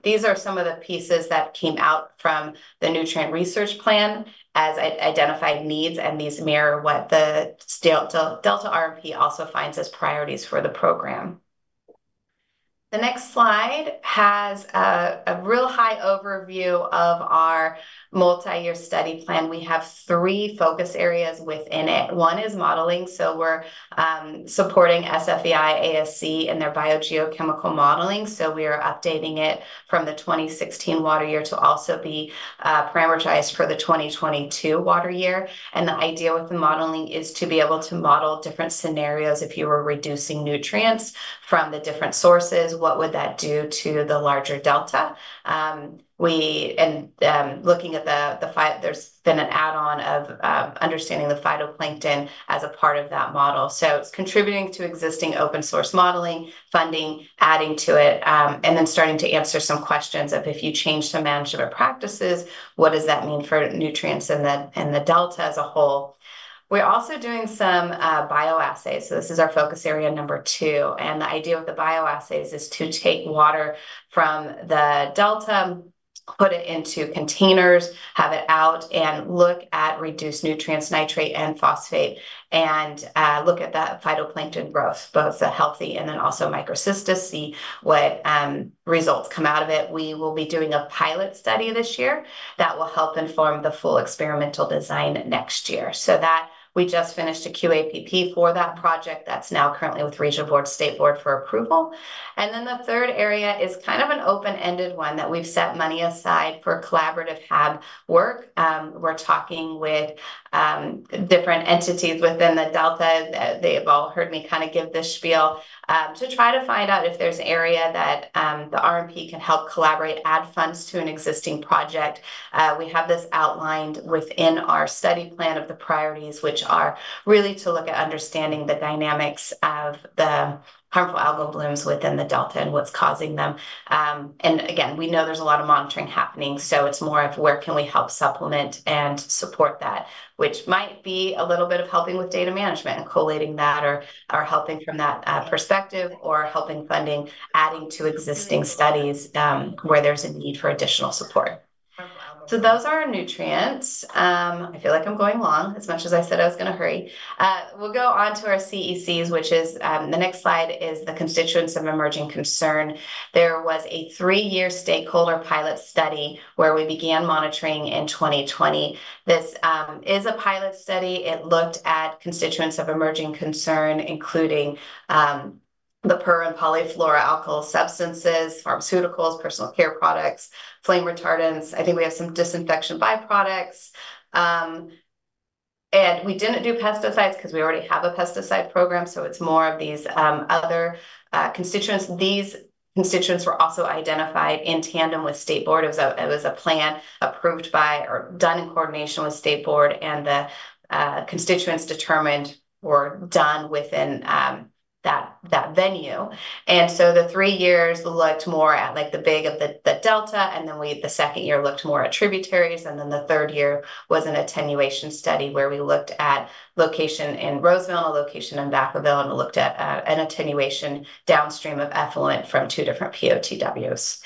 these are some of the pieces that came out from the nutrient research plan as identified needs, and these mirror what the Delta RMP also finds as priorities for the program. The next slide has a real high overview of our multi-year study plan. We have 3 focus areas within it. One is modeling, so we're supporting SFEI ASC in their biogeochemical modeling. So we are updating it from the 2016 water year to also be parameterized for the 2022 water year. And the idea with the modeling is to be able to model different scenarios if you were reducing nutrients from the different sources. What would that do to the larger delta? Looking at there's been an add-on of understanding the phytoplankton as a part of that model. So it's contributing to existing open source modeling, funding, adding to it, and then starting to answer some questions of if you change some management practices, what does that mean for nutrients in the delta as a whole? We're also doing some bioassays. So this is our focus area number 2. And the idea with the bioassays is to take water from the delta, put it into containers, have it out, and look at reduced nutrients, nitrate and phosphate, and look at the phytoplankton growth, both the healthy and then also microcystis, see what results come out of it. We will be doing a pilot study this year that will help inform the full experimental design next year. So that we just finished a QAPP for that project that's now currently with Regional Board, State Board for approval. And then the third area is kind of an open-ended one that we've set money aside for collaborative HAB work. We're talking with different entities within the Delta. They've all heard me kind of give this spiel to try to find out if there's an area that the RMP can help collaborate, add funds to an existing project. We have this outlined within our study plan of the priorities, which are really to look at understanding the dynamics of the harmful algal blooms within the delta and what's causing them. And again, we know there's a lot of monitoring happening, so it's more of where can we help supplement and support that, which might be a little bit of helping with data management and collating that, or helping from that perspective, or helping funding, adding to existing studies where there's a need for additional support. So those are our nutrients. I feel like I'm going long as much as I said I was going to hurry. We'll go on to our CECs, which is the next slide is the constituents of emerging concern. There was a 3-year stakeholder pilot study where we began monitoring in 2020. This is a pilot study. It looked at constituents of emerging concern, including the per and polyfluoroalkyl substances, pharmaceuticals, personal care products, flame retardants. I think we have some disinfection byproducts. And we didn't do pesticides because we already have a pesticide program. So it's more of these constituents. These constituents were also identified in tandem with State Board. It was a plan approved by or done in coordination with State Board, and the constituents determined were done within that venue. And so the 3 years looked more at like the big of the delta, and then the second year looked more at tributaries, and then the third year was an attenuation study where we looked at location in Roseville and a location in Vacaville, and looked at an attenuation downstream of effluent from 2 different POTWs.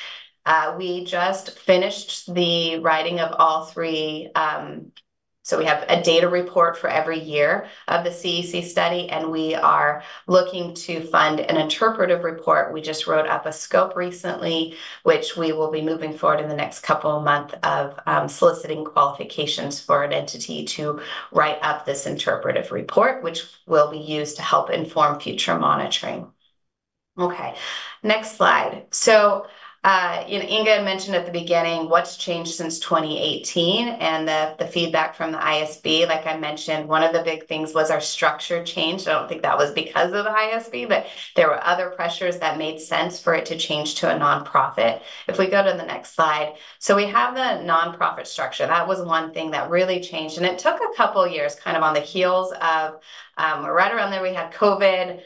We just finished the writing of all 3. So we have a data report for every year of the CEC study, and we are looking to fund an interpretive report. We just wrote up a scope recently, which we will be moving forward in the next couple of months of soliciting qualifications for an entity to write up this interpretive report, which will be used to help inform future monitoring. Okay, next slide. So Inga mentioned at the beginning what's changed since 2018 and the feedback from the ISB. Like I mentioned, one of the big things was our structure changed. I don't think that was because of the ISB, but there were other pressures that made sense for it to change to a nonprofit. If we go to the next slide. So we have the nonprofit structure. That was one thing that really changed. And it took a couple of years, kind of on the heels of right around there, we had COVID.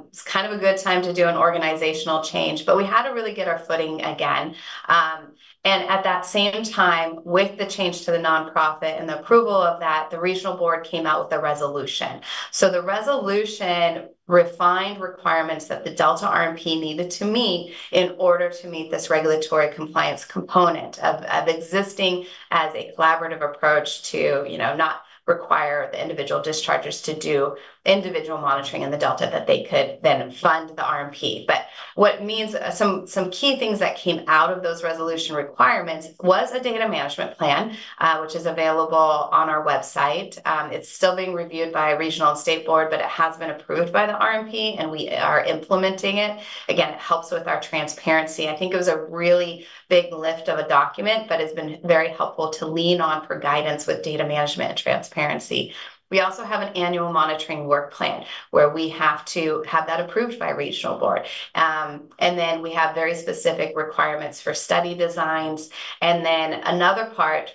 It's kind of a good time to do an organizational change, but we had to really get our footing again. And at that same time, with the change to the nonprofit and the approval of that, the regional board came out with a resolution. So the resolution refined requirements that the Delta RMP needed to meet in order to meet this regulatory compliance component of existing as a collaborative approach to, not require the individual dischargers to do individual monitoring in the Delta, that they could then fund the RMP. But what means some key things that came out of those resolution requirements was a data management plan, which is available on our website. It's still being reviewed by a regional and state board, but it has been approved by the RMP and we are implementing it. Again, it helps with our transparency. I think it was a really big lift of a document, but it's been very helpful to lean on for guidance with data management and transparency. We also have an annual monitoring work plan where we have to have that approved by regional board. And then we have very specific requirements for study designs. And then another part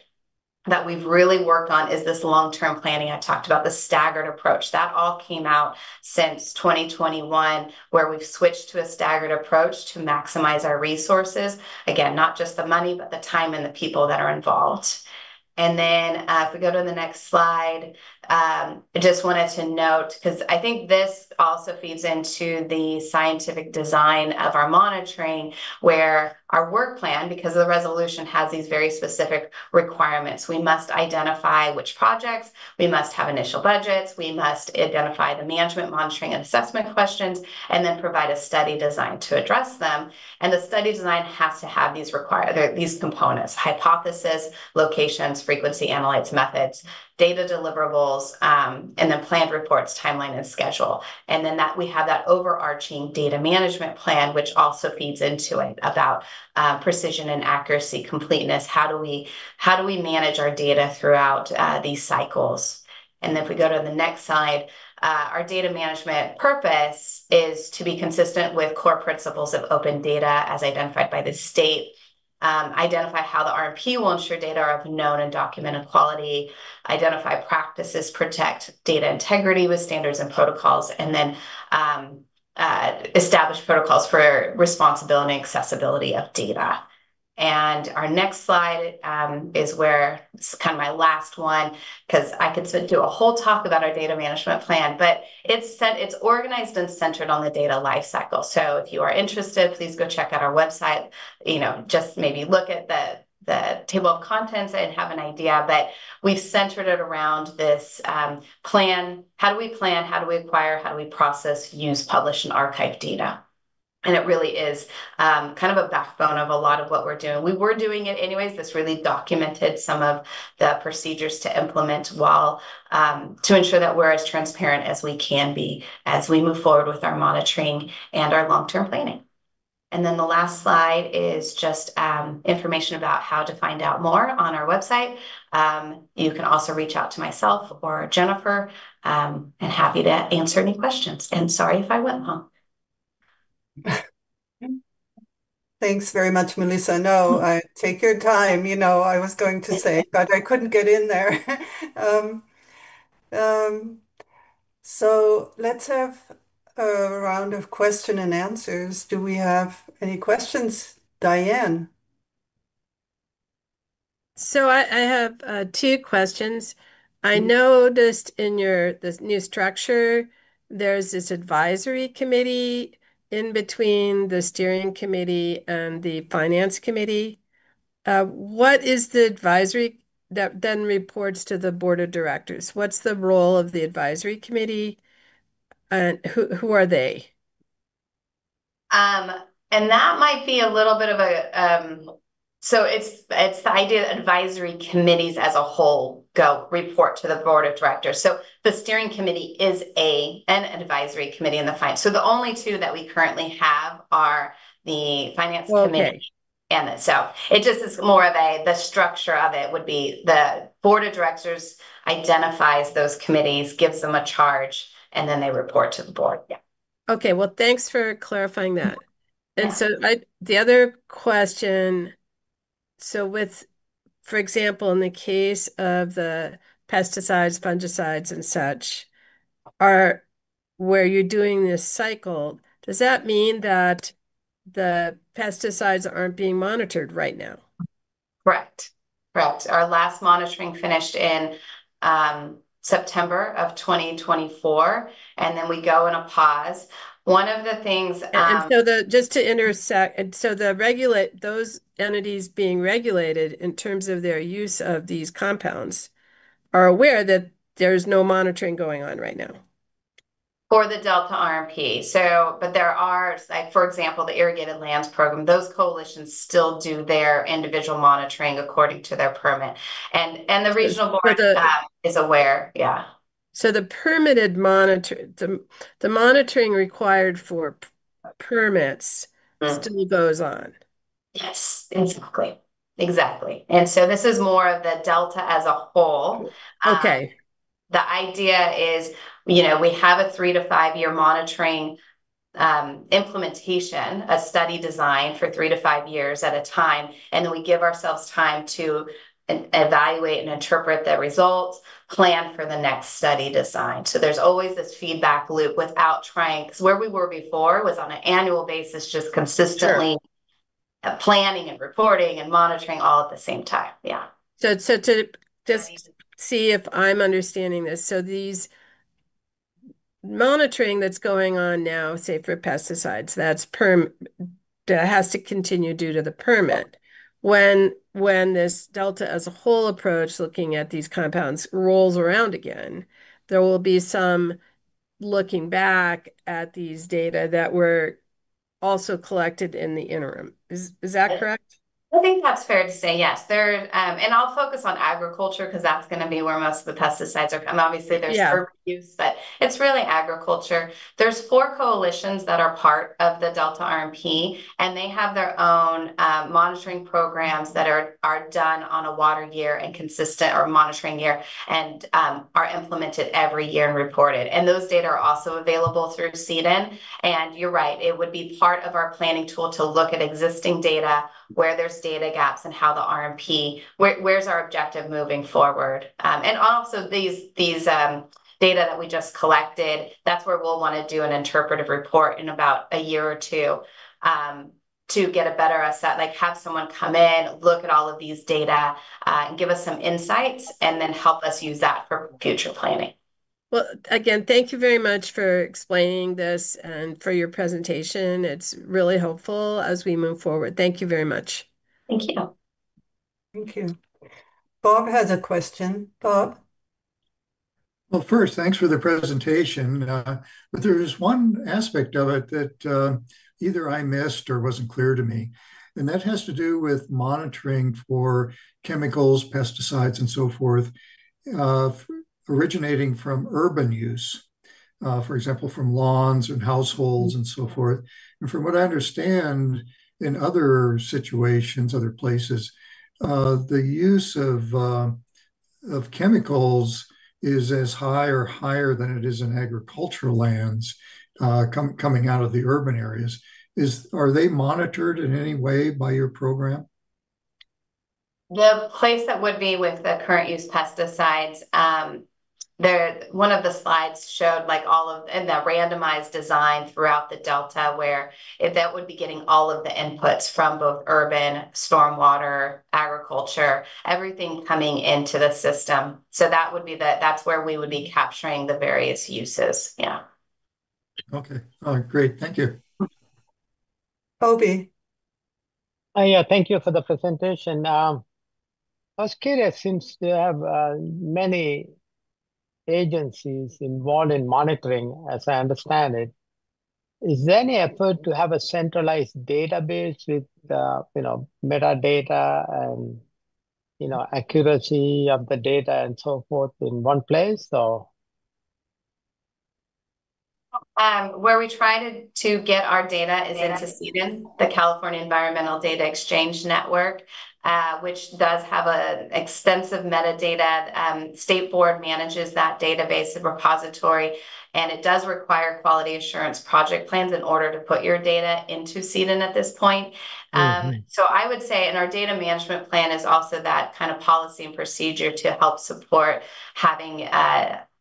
that we've really worked on is this long-term planning. I talked about the staggered approach. That all came out since 2021, where we've switched to a staggered approach to maximize our resources. Again, not just the money, but the time and the people that are involved. And then if we go to the next slide, I just wanted to note, because I think this also feeds into the scientific design of our monitoring, where our work plan, because the resolution has these very specific requirements. We must identify which projects, we must have initial budgets, we must identify the management, monitoring, and assessment questions, and then provide a study design to address them. And the study design has to have these components: hypothesis, locations, frequency, analytes, methods, data deliverables, and then planned reports, timeline, and schedule. And then that we have that overarching data management plan, which also feeds into it about precision and accuracy, completeness. How do we manage our data throughout these cycles? And then if we go to the next slide, our data management purpose is to be consistent with core principles of open data as identified by the state. Identify how the RMP will ensure data are of known and documented quality, identify practices, protect data integrity with standards and protocols, and then establish protocols for responsibility and accessibility of data. And our next slide is where it's kind of my last one, because I could do a whole talk about our data management plan, but it's organized and centered on the data lifecycle. So if you are interested, please go check out our website, just maybe look at the table of contents and have an idea, but we've centered it around this plan. How do we plan? How do we acquire? How do we process, use, publish, and archive data? And it really is kind of a backbone of a lot of what we're doing. We were doing it anyways. This really documented some of the procedures to implement while to ensure that we're as transparent as we can be as we move forward with our monitoring and our long-term planning. And then the last slide is just information about how to find out more on our website. You can also reach out to myself or Jennifer, and happy to answer any questions. And sorry if I went long. Thanks very much, Melissa. No, take your time. I was going to say, but I couldn't get in there. So let's have a round of question and answers. Do we have any questions? Diane? So I have two questions. I noticed in this new structure, there's this advisory committee in between the steering committee and the finance committee. What is the advisory that then reports to the board of directors? What's the role of the advisory committee and who are they? And that might be a little bit of so it's the idea that advisory committees as a whole go report to the board of directors. So the steering committee is an advisory committee in the finance. So the only two that we currently have are the finance committee. And so it just is more of the structure of it would be the board of directors identifies those committees, gives them a charge, and then they report to the board. Yeah. Okay, well, thanks for clarifying that. And so the other question, so for example, in the case of the pesticides, fungicides, and such, where you're doing this cycle, does that mean that the pesticides aren't being monitored right now? Correct. Our last monitoring finished in September of 2024, and then we go in a pause. One of the things, and so just to intersect, and so those entities being regulated in terms of their use of these compounds are aware that there's no monitoring going on right now. For the Delta RMP. So, but there are, like, for example, the Irrigated Lands Program, those coalitions still do their individual monitoring according to their permit. And the regional board is aware, yeah. So the permitted the monitoring required for permits still goes on. Yes, exactly. And so this is more of the Delta as a whole. Okay. The idea is, we have a 3 to 5 year monitoring implementation, a study design for 3 to 5 years at a time. And then we give ourselves time to evaluate and interpret the results, plan for the next study design. So there's always this feedback loop without trying, because where we were before was on an annual basis, just consistently planning and reporting and monitoring all at the same time. Yeah. So to just see if I'm understanding this. So these monitoring that's going on now, say for pesticides, that has to continue due to the permit. When this Delta as a whole approach, looking at these compounds, rolls around again, there will be some looking back at these data that were also collected in the interim. Is that correct? I think that's fair to say, yes. And I'll focus on agriculture because that's going to be where most of the pesticides are. And obviously there's urban use, but it's really agriculture. There's 4 coalitions that are part of the Delta RMP, and they have their own monitoring programs that are done on a water year and consistent or monitoring year, and are implemented every year and reported. And those data are also available through CDN. And you're right, it would be part of our planning tool to look at existing data, where there's data gaps, and how the RMP, where's our objective moving forward. And also these data that we just collected, that's where we'll want to do an interpretive report in about a year or two, to get a better assessment, like have someone come in, look at all of these data, and give us some insights, and then help us use that for future planning. Well, again, thank you very much for explaining this and for your presentation. It's really helpful as we move forward. Thank you very much. Thank you. Thank you. Bob has a question. Bob? Well, first, thanks for the presentation. But there's one aspect of it that either I missed or wasn't clear to me, and that has to do with monitoring for chemicals, pesticides, and so forth, originating from urban use, for example, from lawns and households and so forth. And from what I understand, in other situations, other places, the use of chemicals is as high or higher than it is in agricultural lands coming out of the urban areas. Are they monitored in any way by your program? The place that would be with the current use pesticides, one of the slides showed like all of and the randomized design throughout the Delta, where that would be getting all of the inputs from both urban, stormwater, agriculture, everything coming into the system. So that would be that's where we would be capturing the various uses. Yeah. Okay. Great. Thank you. Kobe. Yeah, thank you for the presentation. I was curious, since you have many agencies involved in monitoring, as I understand it, is there any effort to have a centralized database with metadata and accuracy of the data and so forth in one place? Or where we try to get our data is into CEDN, the California Environmental Data Exchange Network, which does have an extensive metadata. State Board manages that database and repository, and it does require quality assurance project plans in order to put your data into CEDN at this point. So I would say, and our data management plan is also that kind of policy and procedure to help support having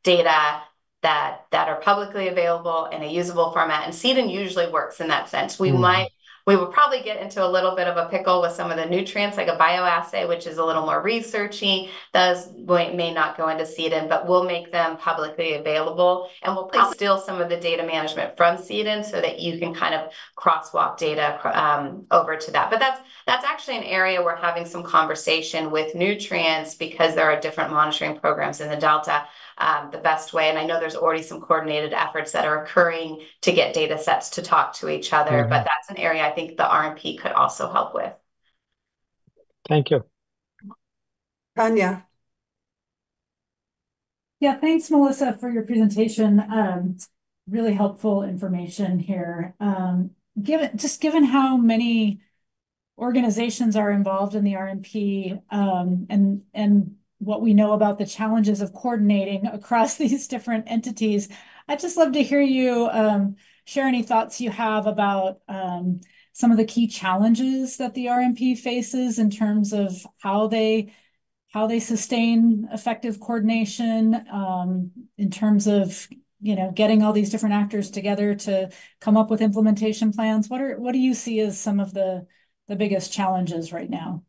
data that are publicly available in a usable format. And CEDN usually works in that sense. We will probably get into a little bit of a pickle with some of the nutrients, like a bioassay, which is a little more researchy. Those may not go into CEDN, but we'll make them publicly available. And we'll probably steal some of the data management from CEDN so that you can kind of crosswalk data over to that. But that's actually an area we're having some conversation with nutrients, because there are different monitoring programs in the Delta. The best way, and I know there's already some coordinated efforts that are occurring to get data sets to talk to each other, but that's an area I think the RMP could also help with. Thank you. Tanya. Yeah, thanks, Melissa, for your presentation. Really helpful information here. Given how many organizations are involved in the RMP, and what we know about the challenges of coordinating across these different entities, I'd just love to hear you share any thoughts you have about some of the key challenges that the RMP faces in terms of how they sustain effective coordination, in terms of getting all these different actors together to come up with implementation plans. What do you see as some of the biggest challenges right now?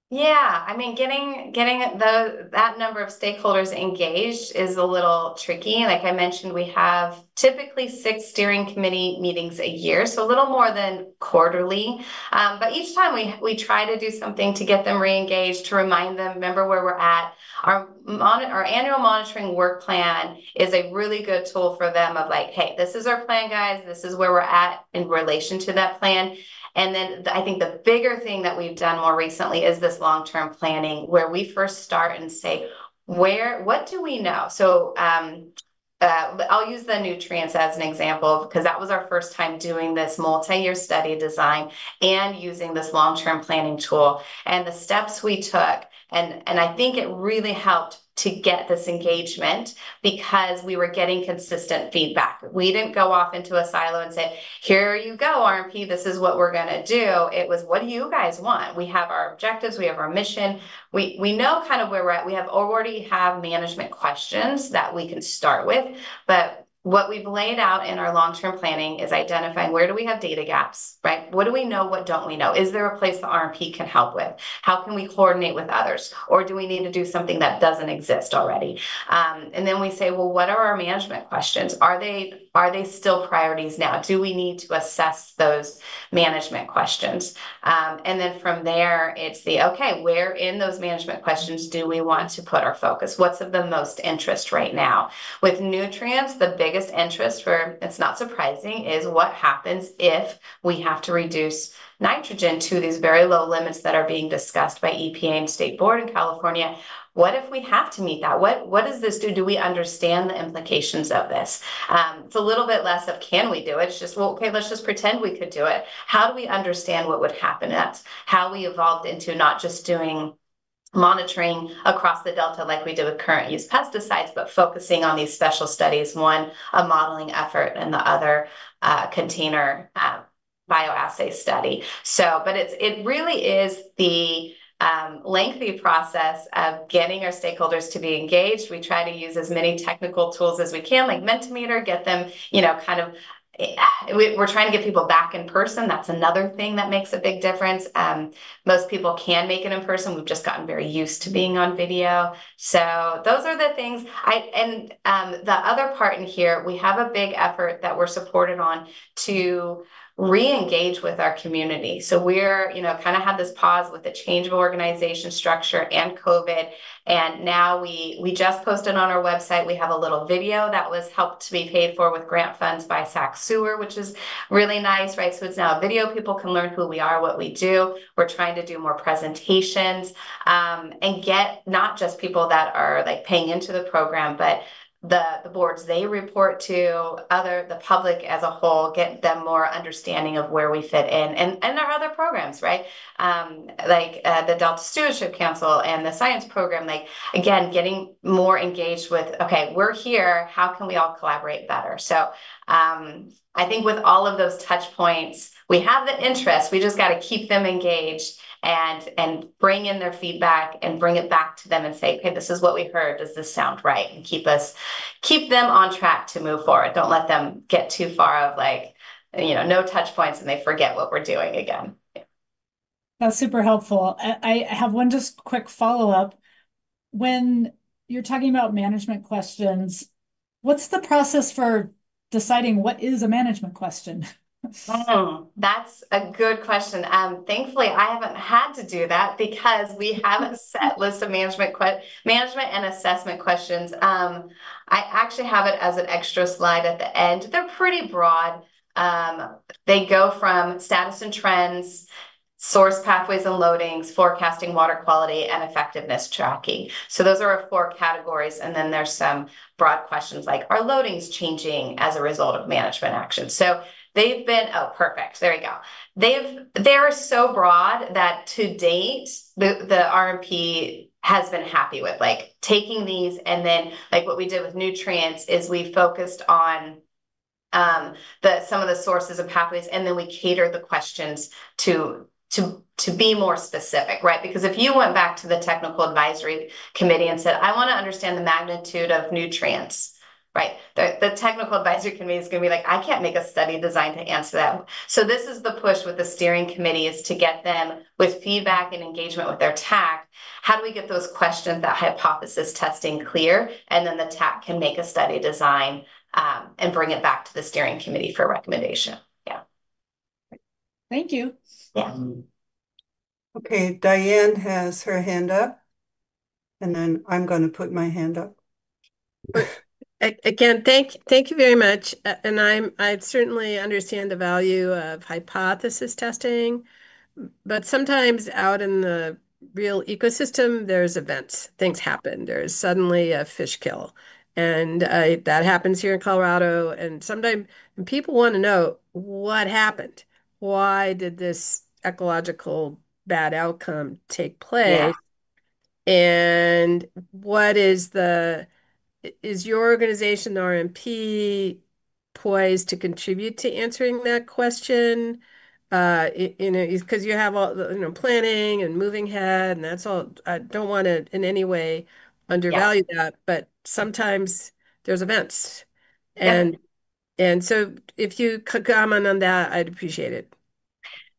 Yeah, I mean, getting that number of stakeholders engaged is a little tricky. Like I mentioned, we have typically 6 steering committee meetings a year, so a little more than quarterly. But each time we try to do something to get them re-engaged, to remind them, remember where we're at. Our annual monitoring work plan is a really good tool for them of like, hey, this is our plan, guys. This is where we're at in relation to that plan. And then I think the bigger thing that we've done more recently is this long-term planning, where we first start and say, what do we know? So I'll use the nutrients as an example, because that was our first time doing this multi-year study design and using this long-term planning tool, and the steps we took. And I think it really helped to get this engagement, because we were getting consistent feedback. We didn't go off into a silo and say, here you go, RMP, this is what we're going to do. It was, what do you guys want? We have our objectives, we have our mission. We know kind of where we're at. We already have management questions that we can start with, but what we've laid out in our long-term planning is identifying, where do we have data gaps, right? What do we know? What don't we know? Is there a place the RMP can help with? How can we coordinate with others? Or do we need to do something that doesn't exist already? And then we say, well, what are our management questions? Are they still priorities now? Do we need to assess those management questions? And then from there, it's okay, where in those management questions do we want to put our focus? What's of the most interest right now? With nutrients, the biggest interest, for it's not surprising, is what happens if we have to reduce nitrogen to these very low limits that are being discussed by EPA and State Board in California. What if we have to meet that? What does this do? Do we understand the implications of this? It's a little bit less of can we do it? It's just, well, okay, let's just pretend we could do it. How do we understand what would happen? That's how we evolved into not just doing monitoring across the Delta like we did with current use pesticides, but focusing on these special studies, one a modeling effort and the other container bioassay study. So, but it really is lengthy process of getting our stakeholders to be engaged. We try to use as many technical tools as we can, like Mentimeter, get them, kind of, we're trying to get people back in person. That's another thing that makes a big difference. Most people can make it in person. We've just gotten very used to being on video. So those are the things. The other part in here, we have a big effort that we're supported on to re-engage with our community. So we're, kind of had this pause with the change of organization structure and COVID. And now we just posted on our website, we have a little video that was helped to be paid for with grant funds by SAC Sewer, which is really nice, right? So it's now a video. People can learn who we are, what we do. We're trying to do more presentations and get not just people that are like paying into the program, but the boards they report to, the public as a whole, get them more understanding of where we fit in, and our other programs, right? The Delta Stewardship Council and the science program, like, again, getting more engaged with, okay, we're here, how can we all collaborate better? So I think with all of those touch points, we have the interest, we just got to keep them engaged and bring in their feedback and bring it back to them and say, okay, this is what we heard. Does this sound right? And keep them on track to move forward. Don't let them get too far of no touch points and they forget what we're doing again. That's super helpful. I have one just quick follow-up. When you're talking about management questions, what's the process for deciding what is a management question? That's a good question. Thankfully, I haven't had to do that because we have a set list of management and assessment questions. I actually have it as an extra slide at the end. They're pretty broad. They go from status and trends, source pathways and loadings, forecasting water quality, and effectiveness tracking. So those are our 4 categories. And then there's some broad questions like, are loadings changing as a result of management action? So they've been, perfect. There we go. They're so broad that to date, the RMP has been happy with taking these, and then what we did with nutrients is we focused on some of the sources and pathways, and then we catered the questions to be more specific, right? Because if you went back to the technical advisory committee and said, I want to understand the magnitude of nutrients, right? The technical advisory committee is going to be like, I can't make a study designed to answer that. So this is the push with the steering committee, is to get them with feedback and engagement with their TAC. How do we get those questions, that hypothesis testing clear? And then the TAC can make a study design and bring it back to the steering committee for recommendation. Yeah. Thank you. Yeah. Okay, Diane has her hand up, and then I'm going to put my hand up. Again, thank you very much. And I certainly understand the value of hypothesis testing, but sometimes out in the real ecosystem, there's events, things happen. There's suddenly a fish kill. And that happens here in Colorado. And sometimes people want to know what happened. Why did this ecological bad outcome take place? Yeah. And what is your organization, the RMP, poised to contribute to answering that question? Because you have all the, planning and moving ahead, and that's all. I don't want to in any way undervalue that, but sometimes there's events. And so if you could comment on that, I'd appreciate it.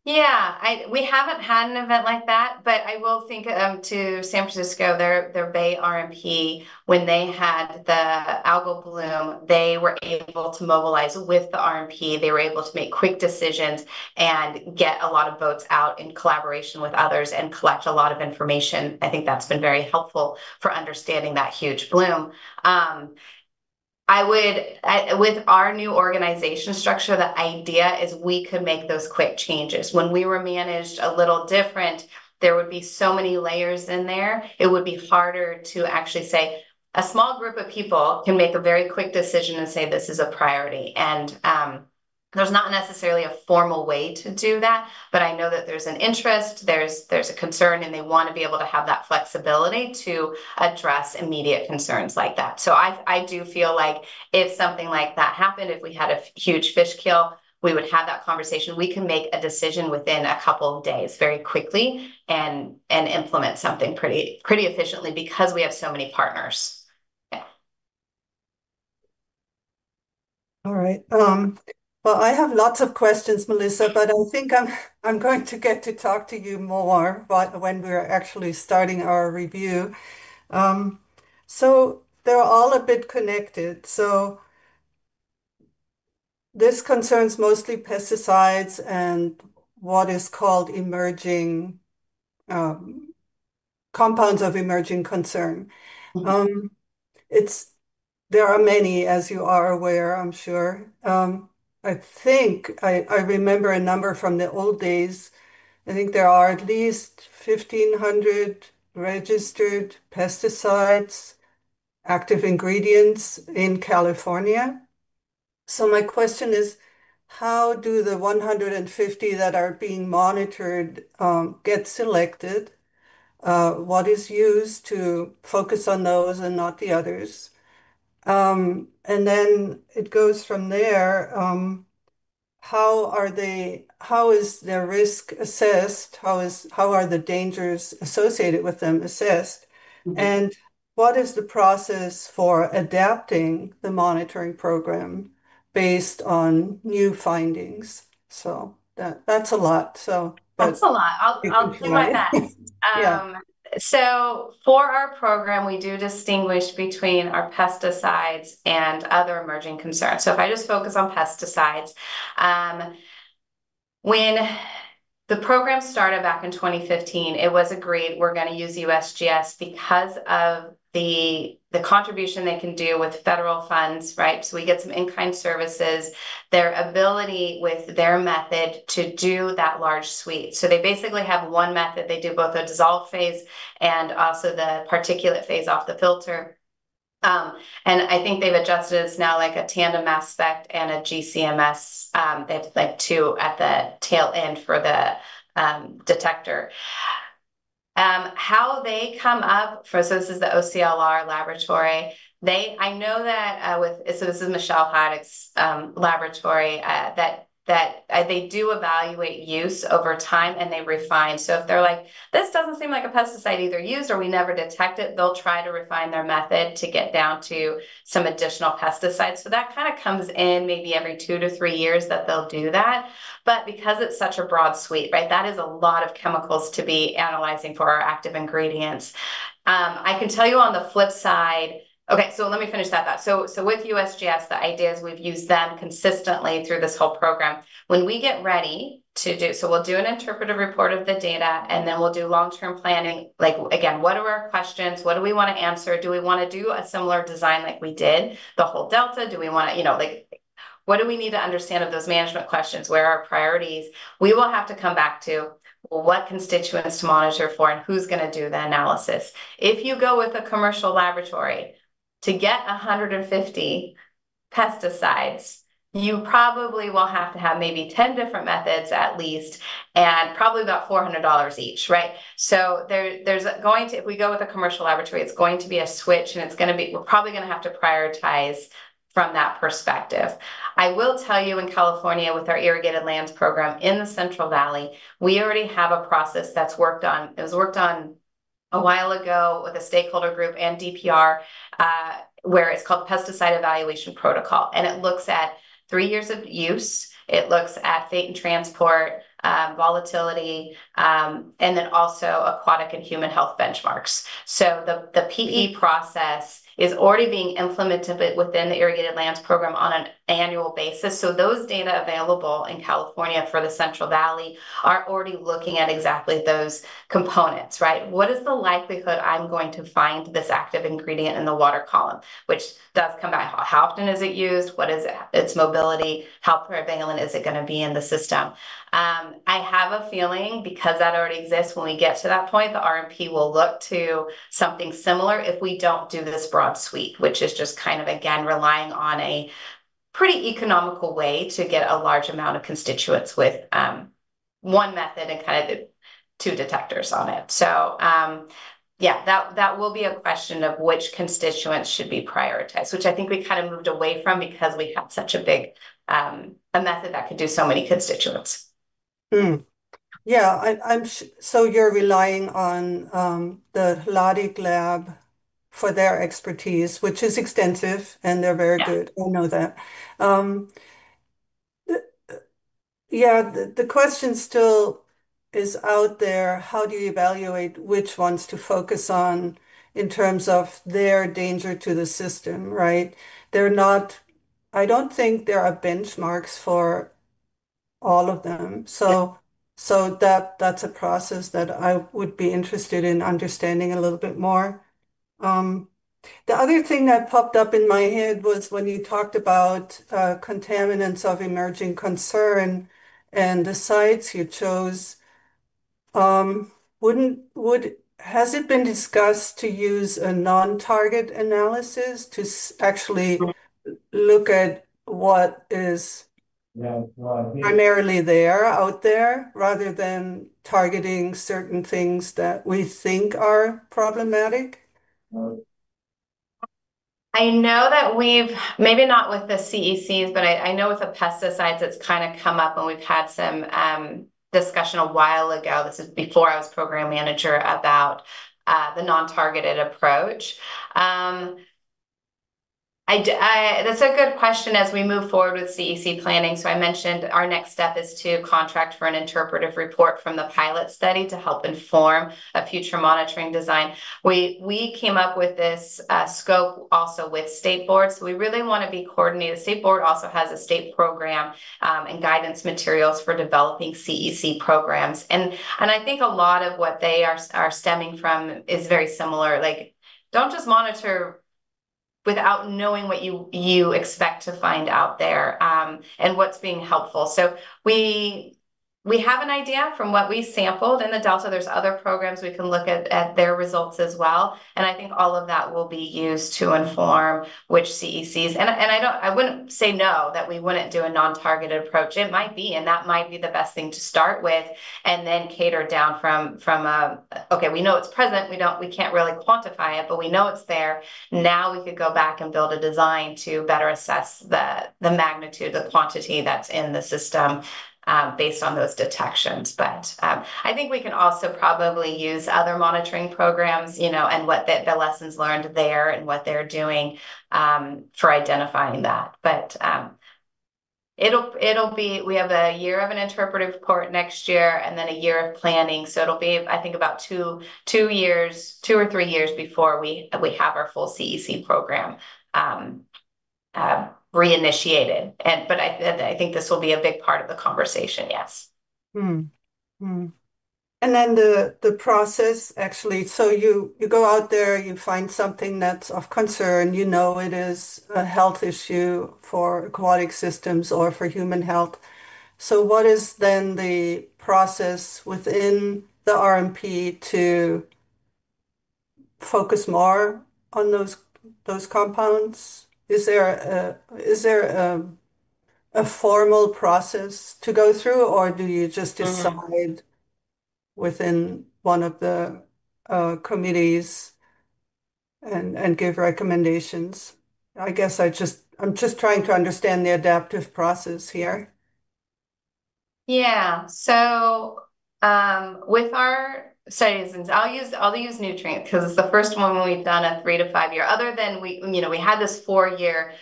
Yeah, we haven't had an event like that, but I will think to San Francisco, their Bay RMP, when they had the algal bloom, they were able to mobilize with the RMP. They were able to make quick decisions and get a lot of votes out in collaboration with others and collect a lot of information. I think that's been very helpful for understanding that huge bloom. With our new organization structure, the idea is we could make those quick changes. When we were managed a little different, there would be so many layers in there. It would be harder to actually say, a small group of people can make a very quick decision and say, this is a priority. And there's not necessarily a formal way to do that, but I know that there's an interest, there's a concern, and they want to be able to have that flexibility to address immediate concerns like that. So I do feel like if something like that happened, if we had a huge fish kill, we would have that conversation. We can make a decision within a couple of days very quickly and implement something pretty efficiently because we have so many partners. Yeah. All right. Well, I have lots of questions, Melissa, but I think I'm going to get to talk to you more when we're actually starting our review. So they're all a bit connected. So this concerns mostly pesticides and what is called emerging compounds of emerging concern. There are many, as you are aware, I'm sure. I think I remember a number from the old days. I think there are at least 1,500 registered pesticides, active ingredients in California. So my question is, how do the 150 that are being monitored get selected? What is used to focus on those and not the others? And then it goes from there. How is their risk assessed? How are the dangers associated with them assessed? And what is the process for adapting the monitoring program based on new findings? So that's a lot. That's a lot. I'll do my best. Yeah. So for our program, we do distinguish between our pesticides and other emerging concerns. So if I just focus on pesticides, when the program started back in 2015, it was agreed we're going to use USGS because of the contribution they can do with federal funds, right? So we get some in-kind services, their ability with their method to do that large suite. So they basically have one method. They do both a dissolve phase and also the particulate phase off the filter. And I think they've adjusted it's now like a tandem mass spec and a GCMS. They have like two at the tail end for the detector. How they come up so this is the OCLR laboratory. I know that so this is Michelle Haddock's laboratory that they do evaluate use over time and they refine. So if they're like, this doesn't seem like a pesticide either used or we never detect it, they'll try to refine their method to get down to some additional pesticides. So that kind of comes in maybe every 2 to 3 years that they'll do that. But because it's such a broad suite, right, that is a lot of chemicals to be analyzing for our active ingredients. I can tell you on the flip side, okay, so let me finish that thought. So with USGS, the idea is we've used them consistently through this whole program. When we get ready to do, so we'll do an interpretive report of the data, and then we'll do long-term planning. Like, again, what are our questions? What do we want to answer? Do we want to do a similar design like we did the whole Delta? Do we want to, like, what do we need to understand of those management questions? Where are our priorities? We will have to come back to what constituents to monitor for and who's going to do the analysis. If you go with a commercial laboratory, to get 150 pesticides, you probably will have to have maybe 10 different methods at least, and probably about $400 each, right? So there's going to, if we go with a commercial laboratory, it's going to be a switch, and it's going to be, we're probably going to have to prioritize from that perspective. I will tell you in California with our irrigated lands program in the Central Valley, we already have a process that's worked on. It was worked on a while ago with a stakeholder group and DPR, where it's called Pesticide Evaluation Protocol. And it looks at 3 years of use. It looks at fate and transport, volatility, and then also aquatic and human health benchmarks. So the PE process is already being implemented within the irrigated lands program on an annual basis. So those data available in California for the Central Valley are already looking at exactly those components, right? What is the likelihood I'm going to find this active ingredient in the water column, which does come back. How often is it used? What is its mobility? How prevalent is it going to be in the system? I have a feeling because that already exists, when we get to that point, the RMP will look to something similar if we don't do this broad suite, which is just kind of, again, relying on a pretty economical way to get a large amount of constituents with one method and kind of 2 detectors on it. So yeah, that will be a question of which constituents should be prioritized, which I think we kind of moved away from because we had such a big a method that could do so many constituents. Yeah, so you're relying on the Hladik lab for their expertise, which is extensive and they're very good. I know that. Um, yeah, the question still is out there. How do you evaluate which ones to focus on in terms of their danger to the system, right? They're not, I don't think there are benchmarks for all of them. So that's a process that I would be interested in understanding a little bit more. The other thing that popped up in my head was when you talked about contaminants of emerging concern and the sites you chose. Has it been discussed to use a non-target analysis to actually look at what is primarily out there, rather than targeting certain things that we think are problematic? I know that we've, maybe not with the CECs, but I know with the pesticides, it's kind of come up, and we've had some discussion a while ago. This is before I was program manager, about the non-targeted approach. That's a good question as we move forward with CEC planning. So I mentioned our next step is to contract for an interpretive report from the pilot study to help inform a future monitoring design. We came up with this scope also with state boards. So we really want to be coordinated. State board also has a state program and guidance materials for developing CEC programs. And I think a lot of what they are stemming from is very similar. Like, don't just monitor without knowing what you expect to find out there, and what's being helpful. So we have an idea from what we sampled in the Delta. There's other programs we can look at their results as well. And I think all of that will be used to inform which CECs. And I wouldn't say no, that we wouldn't do a non-targeted approach. It might be, and that might be the best thing to start with, and then cater down from okay, we know it's present. We can't really quantify it, but we know it's there. Now we could go back and build a design to better assess the magnitude, the quantity that's in the system, based on those detections. But I think we can also probably use other monitoring programs, and what the lessons learned there and what they're doing for identifying that. But it'll be, we have a year of an interpretive report next year, and then a year of planning. So it'll be, I think, about 2 or 3 years before we have our full CEC program reinitiated. But I think this will be a big part of the conversation. Yes. And then the process, actually, so you go out there, you find something that's of concern, it is a health issue for aquatic systems or for human health. So what is then the process within the RMP to focus more on those compounds? Is there a formal process to go through, or do you just decide within one of the committees and give recommendations? I guess I'm just trying to understand the adaptive process here. Yeah. So with our studies, and I'll use nutrient because it's the first one when we've done a 3 to 5 year. Other than we had this 4-year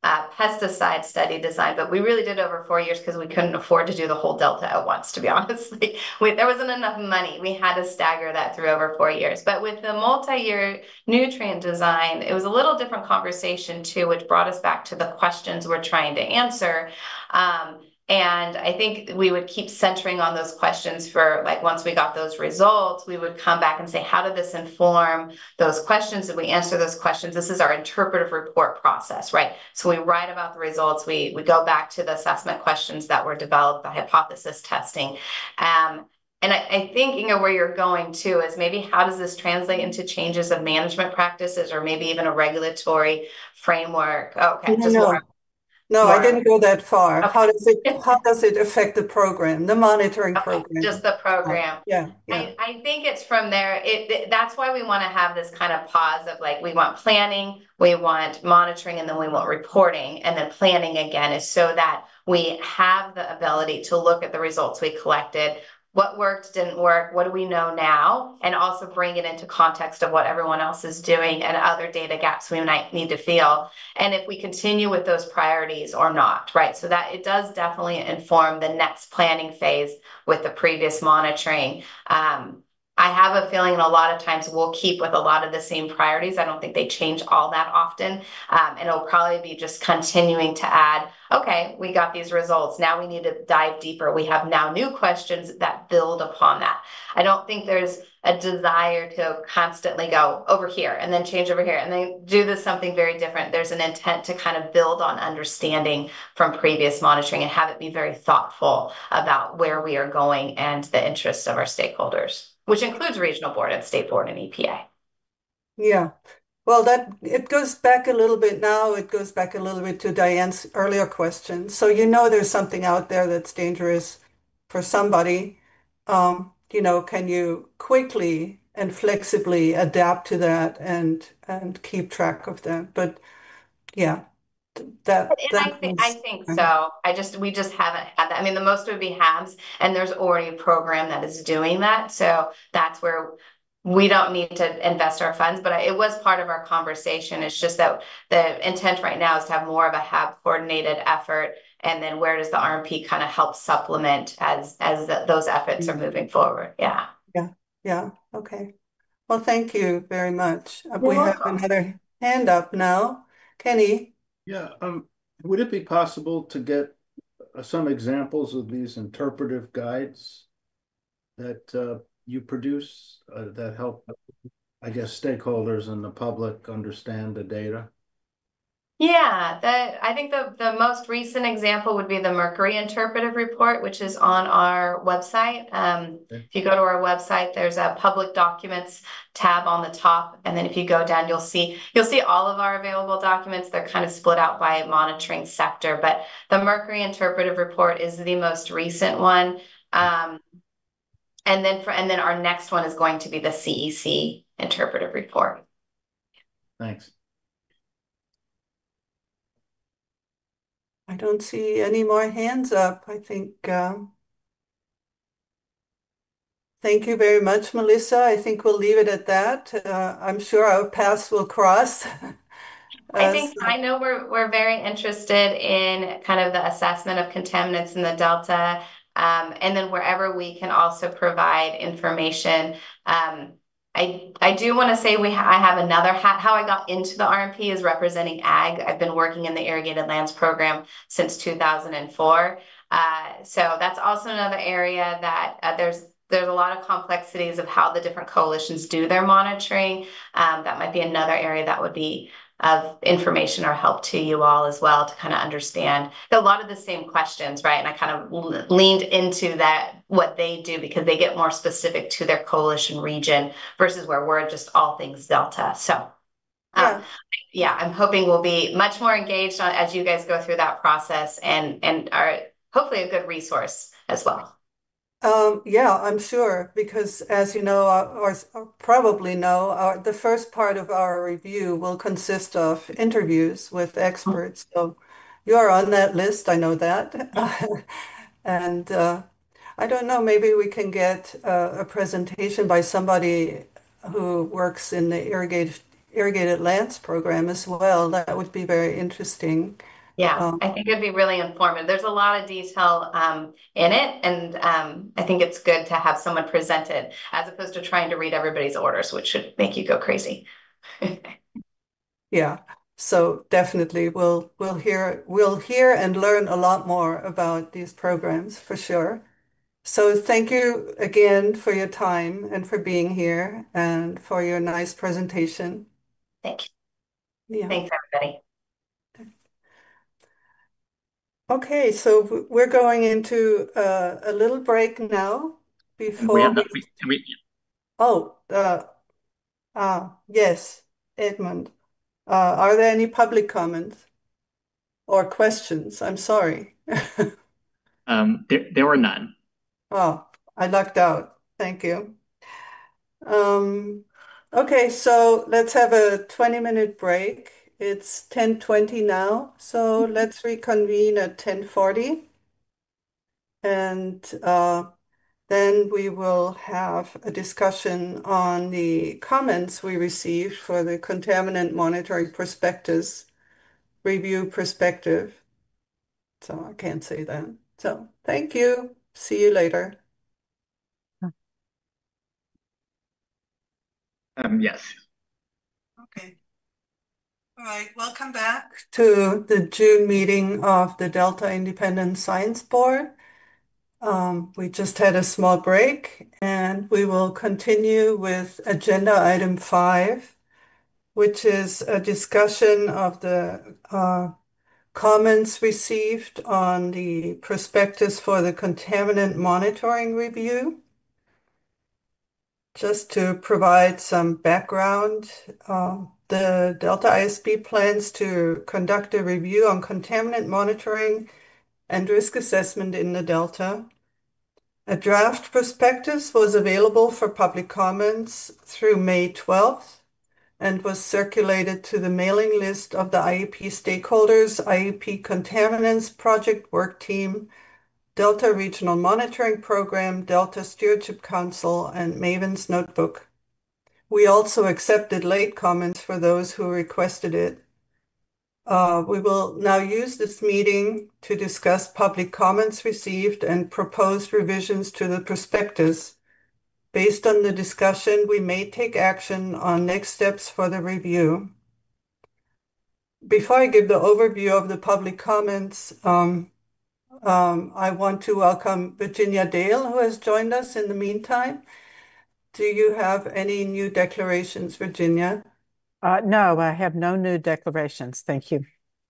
pesticide study design, but we really did over 4 years because we couldn't afford to do the whole Delta at once, to be honest. There wasn't enough money. We had to stagger that through over 4 years. But with the multi-year nutrient design, it was a little different conversation too, which brought us back to the questions we're trying to answer. And I think we would keep centering on those questions for, like, once we got those results, we would come back and say, how did this inform those questions? Did we answer those questions? This is our interpretive report process, right? So we write about the results. We go back to the assessment questions that were developed, the hypothesis testing. And I think, Inga, where you're going to is maybe how does this translate into changes of management practices, or maybe even a regulatory framework? Okay, just more. No, I more. didn't go that far. Okay. How does it affect the program, the monitoring Okay, just program? the program. Yeah, yeah. I think it's from there. That's why we want to have this kind of pause of like we want planning, we want monitoring, and then we want reporting. And then planning again is so that we have the ability to look at the results we collected. What worked, didn't work, what do we know now? And also bring it into context of what everyone else is doing and other data gaps we might need to fill. And if we continue with those priorities or not, right? So that it does definitely inform the next planning phase with the previous monitoring. I have a feeling a lot of times we'll keep with a lot of the same priorities. I don't think they change all that often. And it'll probably be just continuing to add, okay, we got these results. Now we need to dive deeper. We have now new questions that build upon that. I don't think there's a desire to constantly go over here and then change over here and then do this something very different. There's an intent to kind of build on understanding from previous monitoring and have it be very thoughtful about where we are going and the interests of our stakeholders, which includes regional board and state board and EPA. Yeah. Well, that it goes back a little bit now. It goes back a little bit to Diane's earlier question. So you know there's something out there that's dangerous for somebody. Can you quickly and flexibly adapt to that and keep track of that? But yeah, that And that I was think so. We just haven't had that. I mean, the most would be HABs, and there's already a program that is doing that. So that's where we don't need to invest our funds, but it was part of our conversation. It's just that the intent right now is to have more of a HAB coordinated effort. And then where does the RMP kind of help supplement as those efforts are moving forward? Yeah. Yeah, yeah. Okay. Well, thank you very much. You're We have welcome. another hand up now. Kenny. Yeah, would it be possible to get some examples of these interpretive guides that you produce that help, I guess, stakeholders and the public understand the data? Yeah, I think the most recent example would be the Mercury Interpretive Report, which is on our website. If you go to our website, there's a public documents tab on the top, and then if you go down, you'll see all of our available documents. They're kind of split out by monitoring sector, but the Mercury Interpretive Report is the most recent one. And then our next one is going to be the CEC Interpretive Report. Thanks. I don't see any more hands up. I think, thank you very much, Melissa. I think we'll leave it at that. I'm sure our paths will cross. I know we're very interested in kind of the assessment of contaminants in the Delta, and then wherever we can also provide information. I do want to say I have another hat. How I got into the RMP is representing ag. I've been working in the irrigated lands program since 2004. So that's also another area that there's a lot of complexities of how the different coalitions do their monitoring. That might be another area that would be of information or help to you all as well to kind of understand a lot of the same questions, right? And I kind of leaned into that, what they do, because they get more specific to their coalition region versus where we're just all things Delta. So yeah, I'm hoping we'll be much more engaged as you guys go through that process and are hopefully a good resource as well. Yeah, I'm sure, because as you know, or probably know, the first part of our review will consist of interviews with experts. So you're on that list, I know that. And I don't know, maybe we can get a presentation by somebody who works in the irrigated lands program as well. That would be very interesting. Yeah, I think it'd be really informative. There's a lot of detail in it, and I think it's good to have someone present it as opposed to trying to read everybody's orders, which should make you go crazy. Yeah, so definitely we'll hear and learn a lot more about these programs for sure. So thank you again for your time and for being here and for your nice presentation. Thank you. Yeah. Thanks, everybody. Okay, so we're going into a little break now before yes, Edmund. Are there any public comments? or questions? I'm sorry. There were none. Oh, I lucked out. Thank you. Okay, so let's have a 20-minute break. It's 10:20 now, so let's reconvene at 10:40. And then we will have a discussion on the comments we received for the contaminant monitoring prospectus review perspective. So I can't say that. So thank you. See you later. Yes. Okay. All right, welcome back to the June meeting of the Delta Independent Science Board. We just had a small break and we will continue with agenda item 5, which is a discussion of the comments received on the prospectus for the contaminant monitoring review. Just to provide some background, the Delta ISB plans to conduct a review on contaminant monitoring and risk assessment in the Delta. A draft prospectus was available for public comments through May 12th and was circulated to the mailing list of the IEP stakeholders, IEP Contaminants Project Work Team, Delta Regional Monitoring Program, Delta Stewardship Council, and Maven's Notebook. We also accepted late comments for those who requested it. We will now use this meeting to discuss public comments received and proposed revisions to the prospectus. Based on the discussion, we may take action on next steps for the review. Before I give the overview of the public comments, I want to welcome Virginia Dale, who has joined us in the meantime. Do you have any new declarations, Virginia? No, I have no new declarations. Thank you.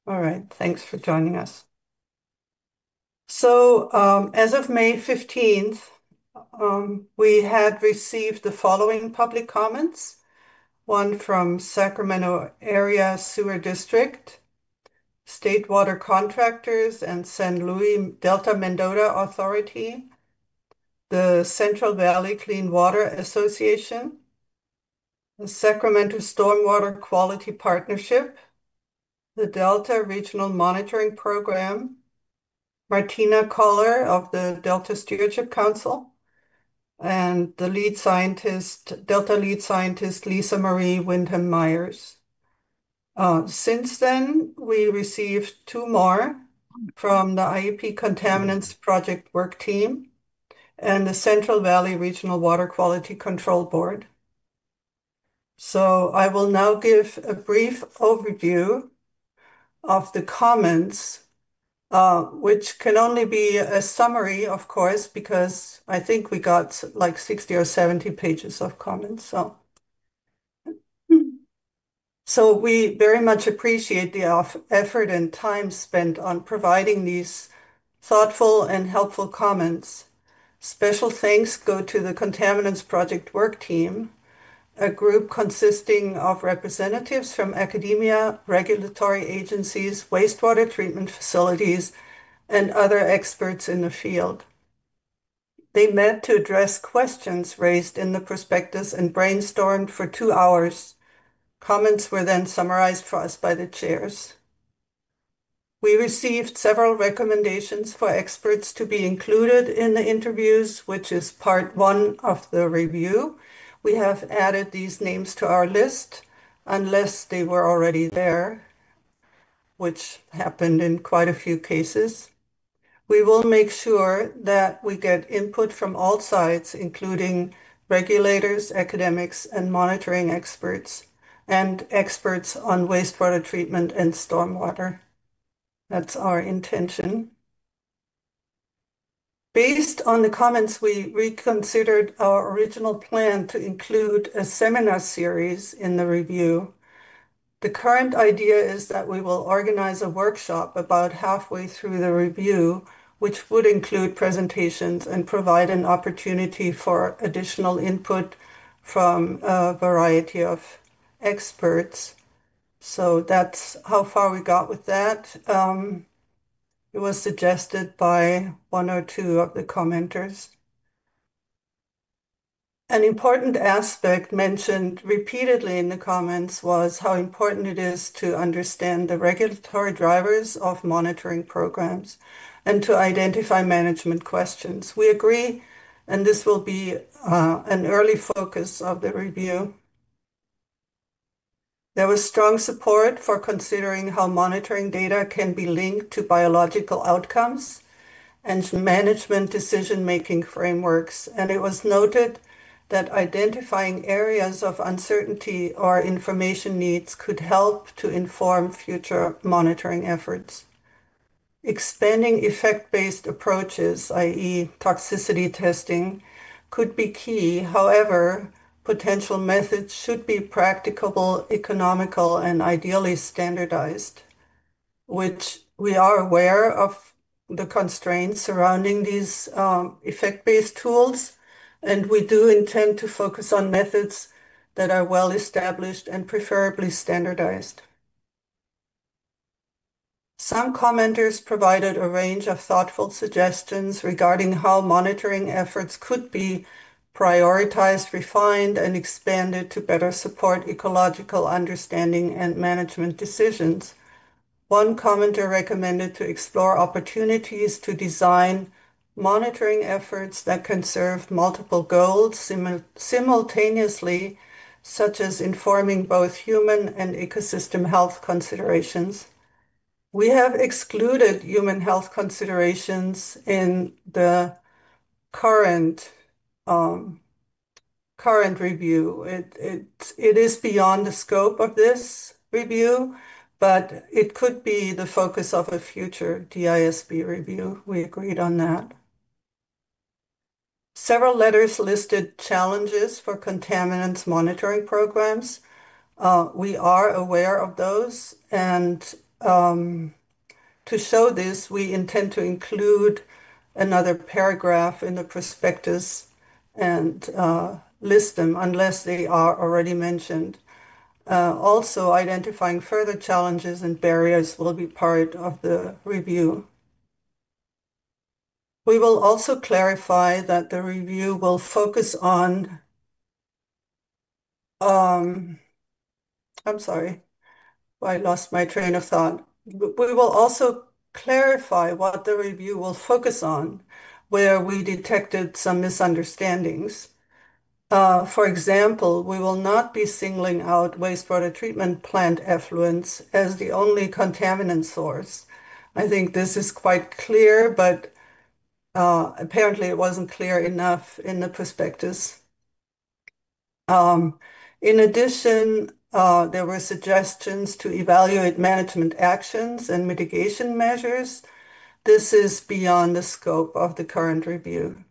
All right, thanks for joining us. So as of May 15th, we had received the following public comments. One from Sacramento Area Sewer District, State Water Contractors and San Luis Delta Mendota Authority, the Central Valley Clean Water Association, the Sacramento Stormwater Quality Partnership, the Delta Regional Monitoring Program, Martina Koller of the Delta Stewardship Council, and the Delta lead scientist, Lisa Marie Wyndham Myers. Since then, we received 2 more from the IEP Contaminants Project Work Team and the Central Valley Regional Water Quality Control Board. So I will now give a brief overview of the comments, which can only be a summary, of course, because I think we got like 60 or 70 pages of comments. So we very much appreciate the effort and time spent on providing these thoughtful and helpful comments. Special thanks go to the Contaminants Project Work Team, a group consisting of representatives from academia, regulatory agencies, wastewater treatment facilities, and other experts in the field. They met to address questions raised in the prospectus and brainstormed for 2 hours. Comments were then summarized for us by the chairs. We received several recommendations for experts to be included in the interviews, which is part 1 of the review. We have added these names to our list, unless they were already there, which happened in quite a few cases. We will make sure that we get input from all sides, including regulators, academics, and monitoring experts, and experts on wastewater treatment and stormwater. That's our intention. Based on the comments, we reconsidered our original plan to include a seminar series in the review. The current idea is that we will organize a workshop about halfway through the review, which would include presentations and provide an opportunity for additional input from a variety of experts. So that's how far we got with that. It was suggested by one or two of the commenters. An important aspect mentioned repeatedly in the comments was how important it is to understand the regulatory drivers of monitoring programs and to identify management questions. We agree, and this will be an early focus of the review. There was strong support for considering how monitoring data can be linked to biological outcomes and management decision-making frameworks, and it was noted that identifying areas of uncertainty or information needs could help to inform future monitoring efforts. Expanding effect-based approaches, i.e. toxicity testing, could be key. However, potential methods should be practicable, economical, and ideally standardized, which we are aware of the constraints surrounding these effect-based tools, and we do intend to focus on methods that are well established and preferably standardized. Some commenters provided a range of thoughtful suggestions regarding how monitoring efforts could be prioritized, refined, and expanded to better support ecological understanding and management decisions. One commenter recommended to explore opportunities to design monitoring efforts that can serve multiple goals simultaneously, such as informing both human and ecosystem health considerations. We have excluded human health considerations in the current review. It is beyond the scope of this review, but it could be the focus of a future DISB review. We agreed on that. Several letters listed challenges for contaminants monitoring programs. We are aware of those, and to show this, we intend to include another paragraph in the prospectus and list them unless they are already mentioned. Also, identifying further challenges and barriers will be part of the review. We will also clarify that the review will focus on, I'm sorry, I lost my train of thought. We will also clarify what the review will focus on, where we detected some misunderstandings. For example, we will not be singling out wastewater treatment plant effluents as the only contaminant source. I think this is quite clear, but apparently it wasn't clear enough in the prospectus. In addition, there were suggestions to evaluate management actions and mitigation measures. This is beyond the scope of the current review.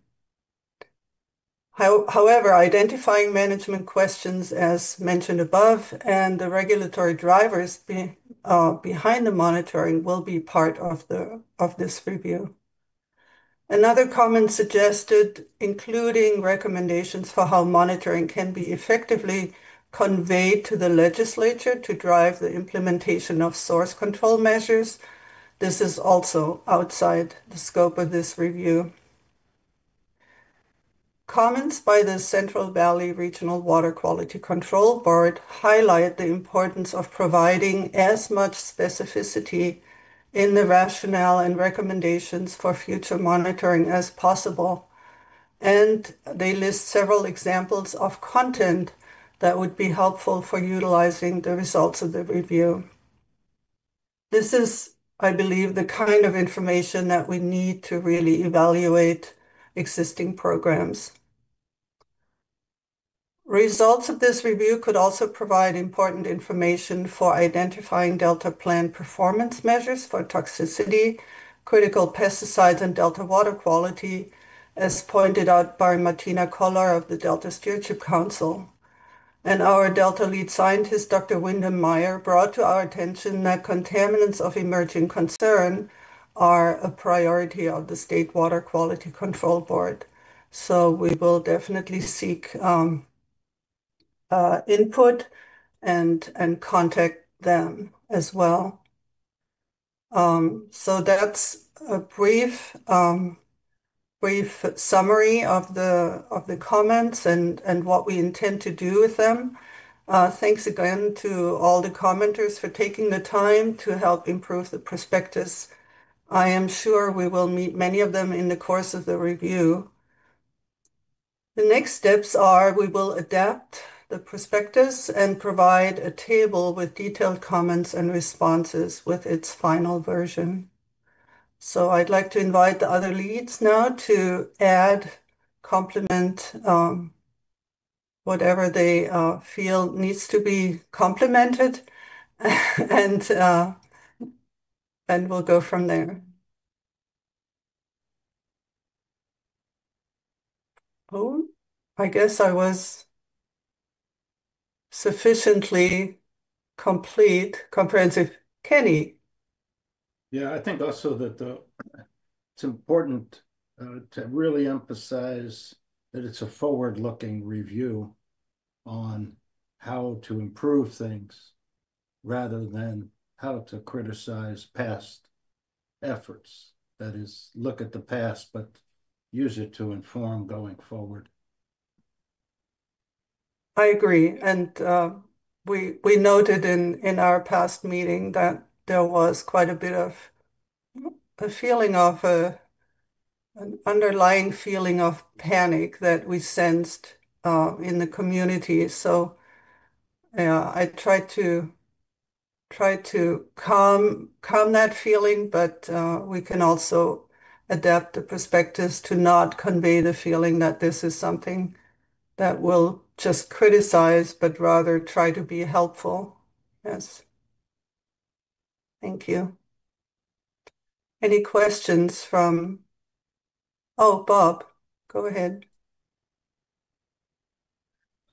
However, identifying management questions as mentioned above and the regulatory drivers behind the monitoring will be part of this review. Another comment suggested including recommendations for how monitoring can be effectively conveyed to the legislature to drive the implementation of source control measures. This is also outside the scope of this review. Comments by the Central Valley Regional Water Quality Control Board highlight the importance of providing as much specificity in the rationale and recommendations for future monitoring as possible. And they list several examples of content that would be helpful for utilizing the results of the review. This is, I believe, the kind of information that we need to really evaluate existing programs. Results of this review could also provide important information for identifying Delta plant performance measures for toxicity, critical pesticides, and Delta water quality, as pointed out by Martina Koller of the Delta Stewardship Council. And our Delta lead scientist, Dr. Wyndham Meyer, brought to our attention that contaminants of emerging concern are a priority of the State Water Quality Control Board. So we will definitely seek input and contact them as well. So that's a brief summary of the comments and what we intend to do with them. Thanks again to all the commenters for taking the time to help improve the prospectus. I am sure we will meet many of them in the course of the review. The next steps are we will adapt the prospectus and provide a table with detailed comments and responses with its final version. So I'd like to invite the other leads now to add, complement whatever they feel needs to be complemented, and we'll go from there. Oh, I guess I was sufficiently comprehensive. Kenny. Yeah, I think also that it's important to really emphasize that it's a forward-looking review on how to improve things rather than how to criticize past efforts. That is, look at the past, but use it to inform going forward. I agree. And we noted in our past meeting that there was quite a bit of a feeling of an underlying feeling of panic that we sensed in the community. So yeah, I try to calm that feeling, but we can also adapt the perspectives to not convey the feeling that this is something that will just criticize, but rather try to be helpful. Yes. Thank you. Any questions from, oh, Bob, go ahead.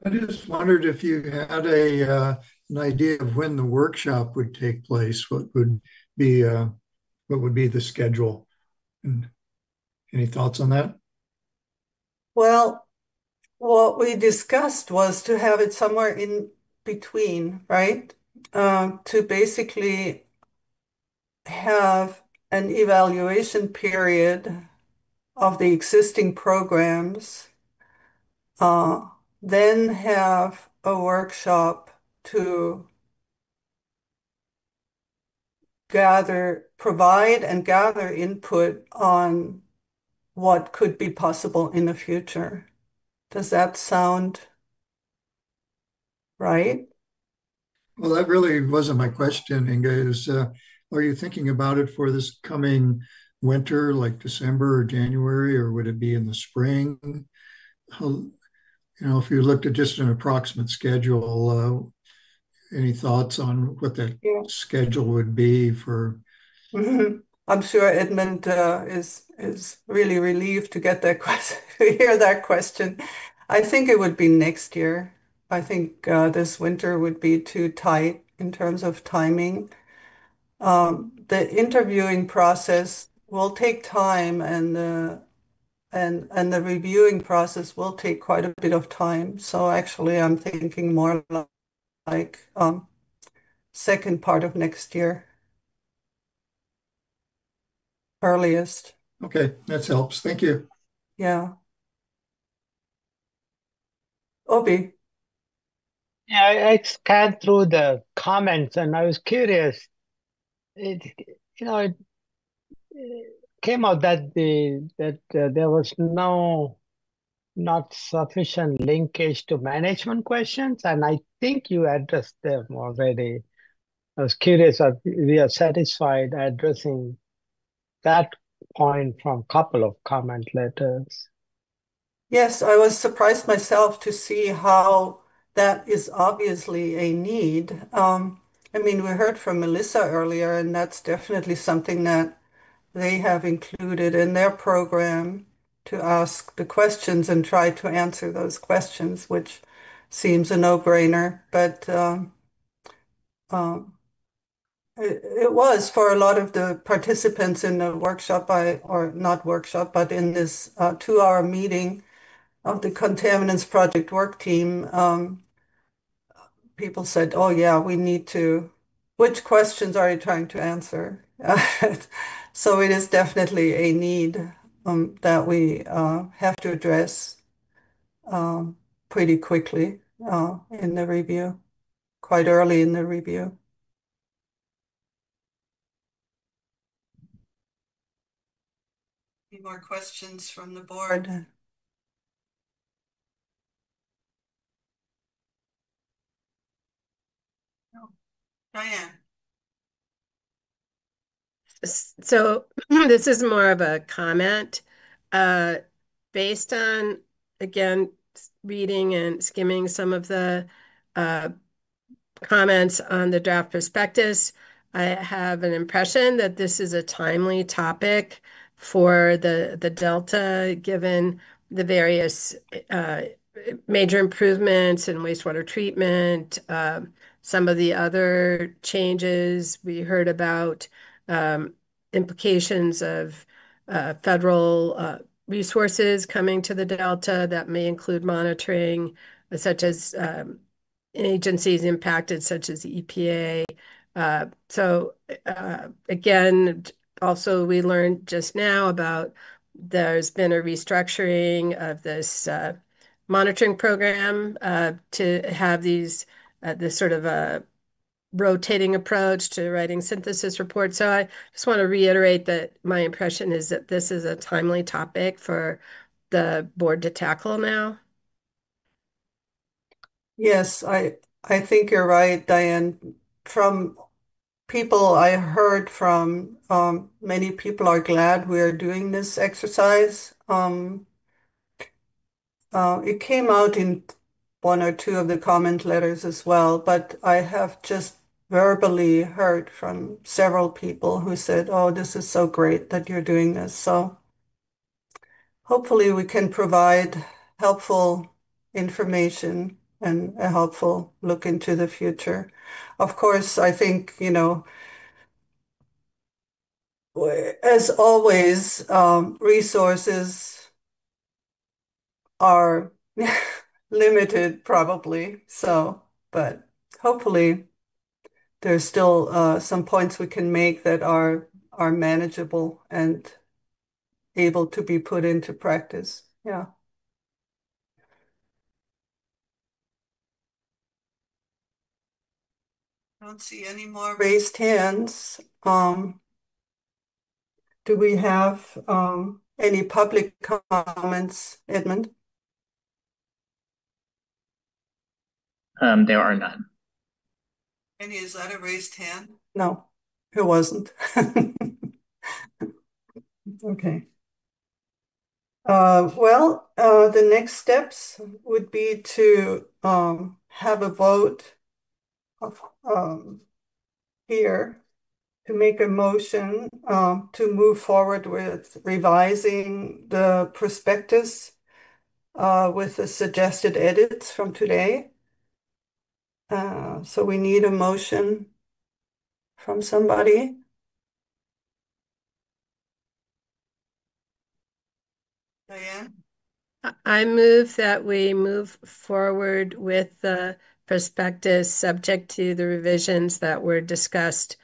I just wondered if you had an idea of when the workshop would take place. What would be the schedule? And any thoughts on that? Well, what we discussed was to have it somewhere in between, right? To basically have an evaluation period of the existing programs, then have a workshop to provide and gather input on what could be possible in the future. Does that sound right? Well, that really wasn't my question, Inga. Are you thinking about it for this coming winter, like December or January, or would it be in the spring? How, if you looked at just an approximate schedule, any thoughts on what that schedule would be for? I'm sure Edmund is really relieved to get that question, to hear that question. I think it would be next year. I think this winter would be too tight in terms of timing. The interviewing process will take time, and the reviewing process will take quite a bit of time. So actually, I'm thinking more like second part of next year, earliest. Okay, that helps. Thank you. Yeah. Obi. Yeah, I scanned through the comments and I was curious. It came out that there was not sufficient linkage to management questions, and I think you addressed them already. I was curious if we are satisfied addressing that point from a couple of comment letters. Yes, I was surprised myself to see how that is obviously a need. I mean, we heard from Melissa earlier, and that's definitely something that they have included in their program to ask the questions and try to answer those questions, which seems a no-brainer. But um, it was for a lot of the participants in the workshop, or not workshop, but in this 2-hour meeting of the Contaminants Project work team, people said, oh yeah, we need to which questions are you trying to answer? So it is definitely a need that we have to address pretty quickly in the review, quite early in the review. Any more questions from the board? No. Diane. So this is more of a comment. Based on, again, reading and skimming some of the comments on the draft prospectus, I have an impression that this is a timely topic for the Delta, given the various major improvements in wastewater treatment, some of the other changes we heard about, implications of federal resources coming to the Delta that may include monitoring, such as agencies impacted, such as the EPA. Again, also we learned just now about there's been a restructuring of this monitoring program to have this sort of a rotating approach to writing synthesis reports. So I just want to reiterate that my impression is that this is a timely topic for the board to tackle now. Yes, I think you're right, Diane. From people I heard from, many people are glad we are doing this exercise. It came out in one or two of the comment letters as well, but I have just verbally heard from several people who said, "Oh, this is so great that you're doing this." So hopefully we can provide helpful information and a helpful look into the future. Of course, I think, as always, resources are limited probably. So, but hopefully there's still some points we can make that are manageable and able to be put into practice. Yeah. I don't see any more raised hands. Do we have any public comments, Edmund? There are none. Any, is that a raised hand? No, it wasn't. Okay. The next steps would be to have a vote of, here to make a motion to move forward with revising the prospectus with the suggested edits from today. So we need a motion from somebody. Diane? I move that we move forward with the prospectus subject to the revisions that were discussed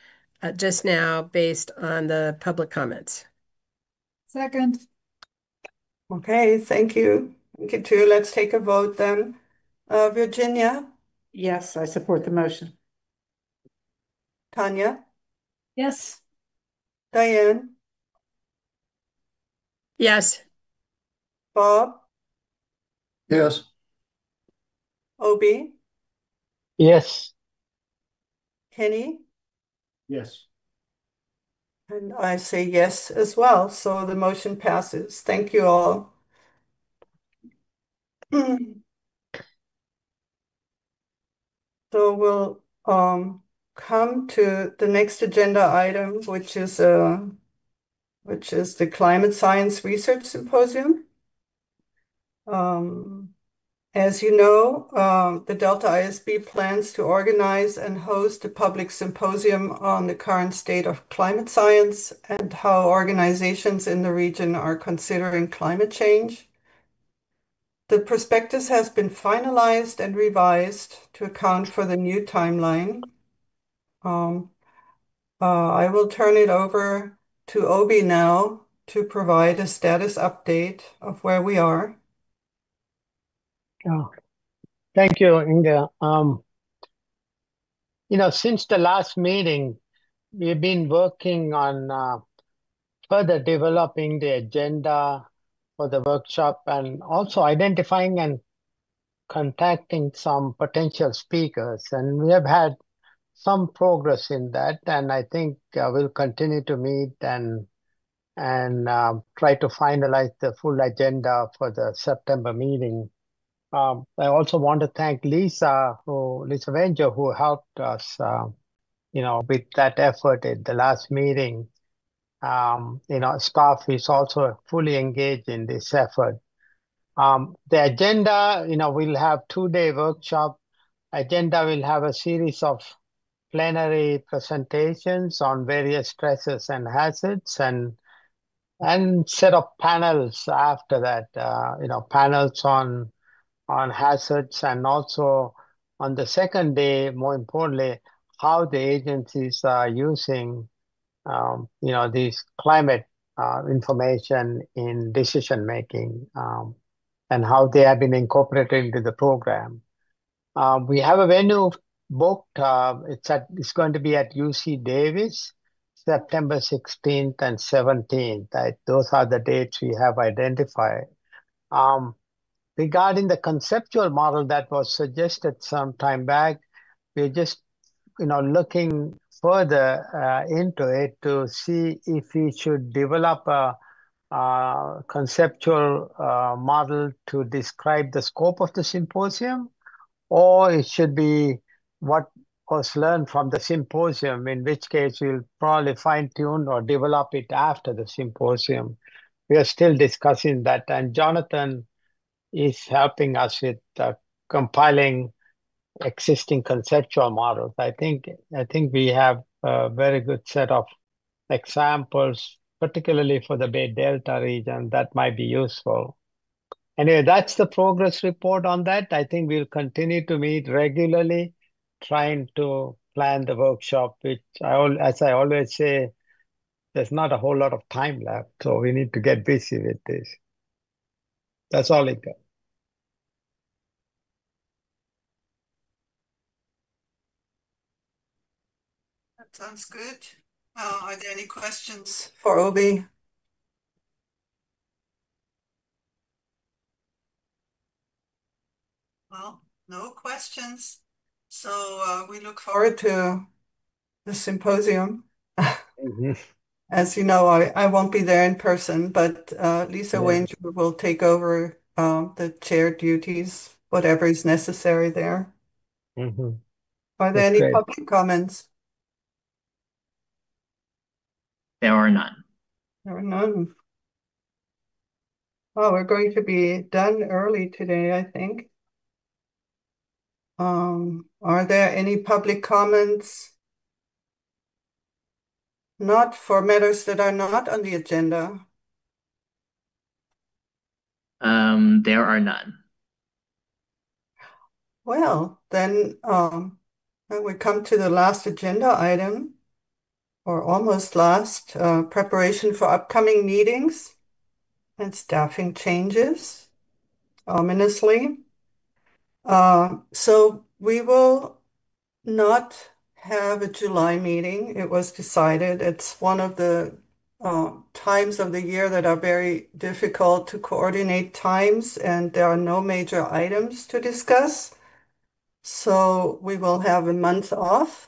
just now based on the public comments. Second. Okay, thank you. Thank you too. Let's take a vote then. Virginia? Yes, I support the motion. Tanya? Yes. Diane? Yes. Bob? Yes. Obi? Yes. Kenny? Yes. And I say yes as well. So the motion passes. Thank you all. So we'll come to the next agenda item, which is the Climate Science Research Symposium. As you know, the Delta ISB plans to organize and host a public symposium on the current state of climate science and how organizations in the region are considering climate change. The prospectus has been finalized and revised to account for the new timeline. Um, I will turn it over to Obi now to provide a status update of where we are. Oh, thank you, Inga. Since the last meeting, we've been working on further developing the agenda for the workshop and also identifying and contacting some potential speakers. And we have had some progress in that, and I think we'll continue to meet and try to finalize the full agenda for the September meeting. I also want to thank Lisa Venger, who helped us, with that effort at the last meeting. Staff is also fully engaged in this effort. The agenda, we'll have 2-day workshop. Agenda will have a series of plenary presentations on various stresses and hazards and set of panels after that, panels on hazards, and also on the second day, more importantly, how the agencies are using these climate information in decision making, and how they have been incorporated into the program. We have a venue booked. It's going to be at UC Davis, September 16th and 17th. Those are the dates we have identified. Regarding the conceptual model that was suggested some time back, we're just looking further into it to see if we should develop a conceptual model to describe the scope of the symposium, or it should be what was learned from the symposium, in which case we'll probably fine-tune or develop it after the symposium. We are still discussing that, and Jonathan is helping us with compiling existing conceptual models. I think we have a very good set of examples, particularly for the Bay Delta region, that might be useful. Anyway, that's the progress report on that. I think we'll continue to meet regularly, trying to plan the workshop, which as I always say, there's not a whole lot of time left, so we need to get busy with this. That's all I got. That sounds good. Are there any questions for Obi? Well, no questions. So we look forward to the symposium. As you know, I won't be there in person, but Lisa Wanger will take over the chair duties, whatever is necessary there. Are there any public comments? There are none. There are none. Oh, we're going to be done early today, I think. Are there any public comments? Not for matters that are not on the agenda. There are none. Well, then we come to the last agenda item, or almost last, preparation for upcoming meetings and staffing changes, ominously. So we will not have a July meeting. It was decided. It's one of the times of the year that are very difficult to coordinate times, and there are no major items to discuss. So we will have a month off.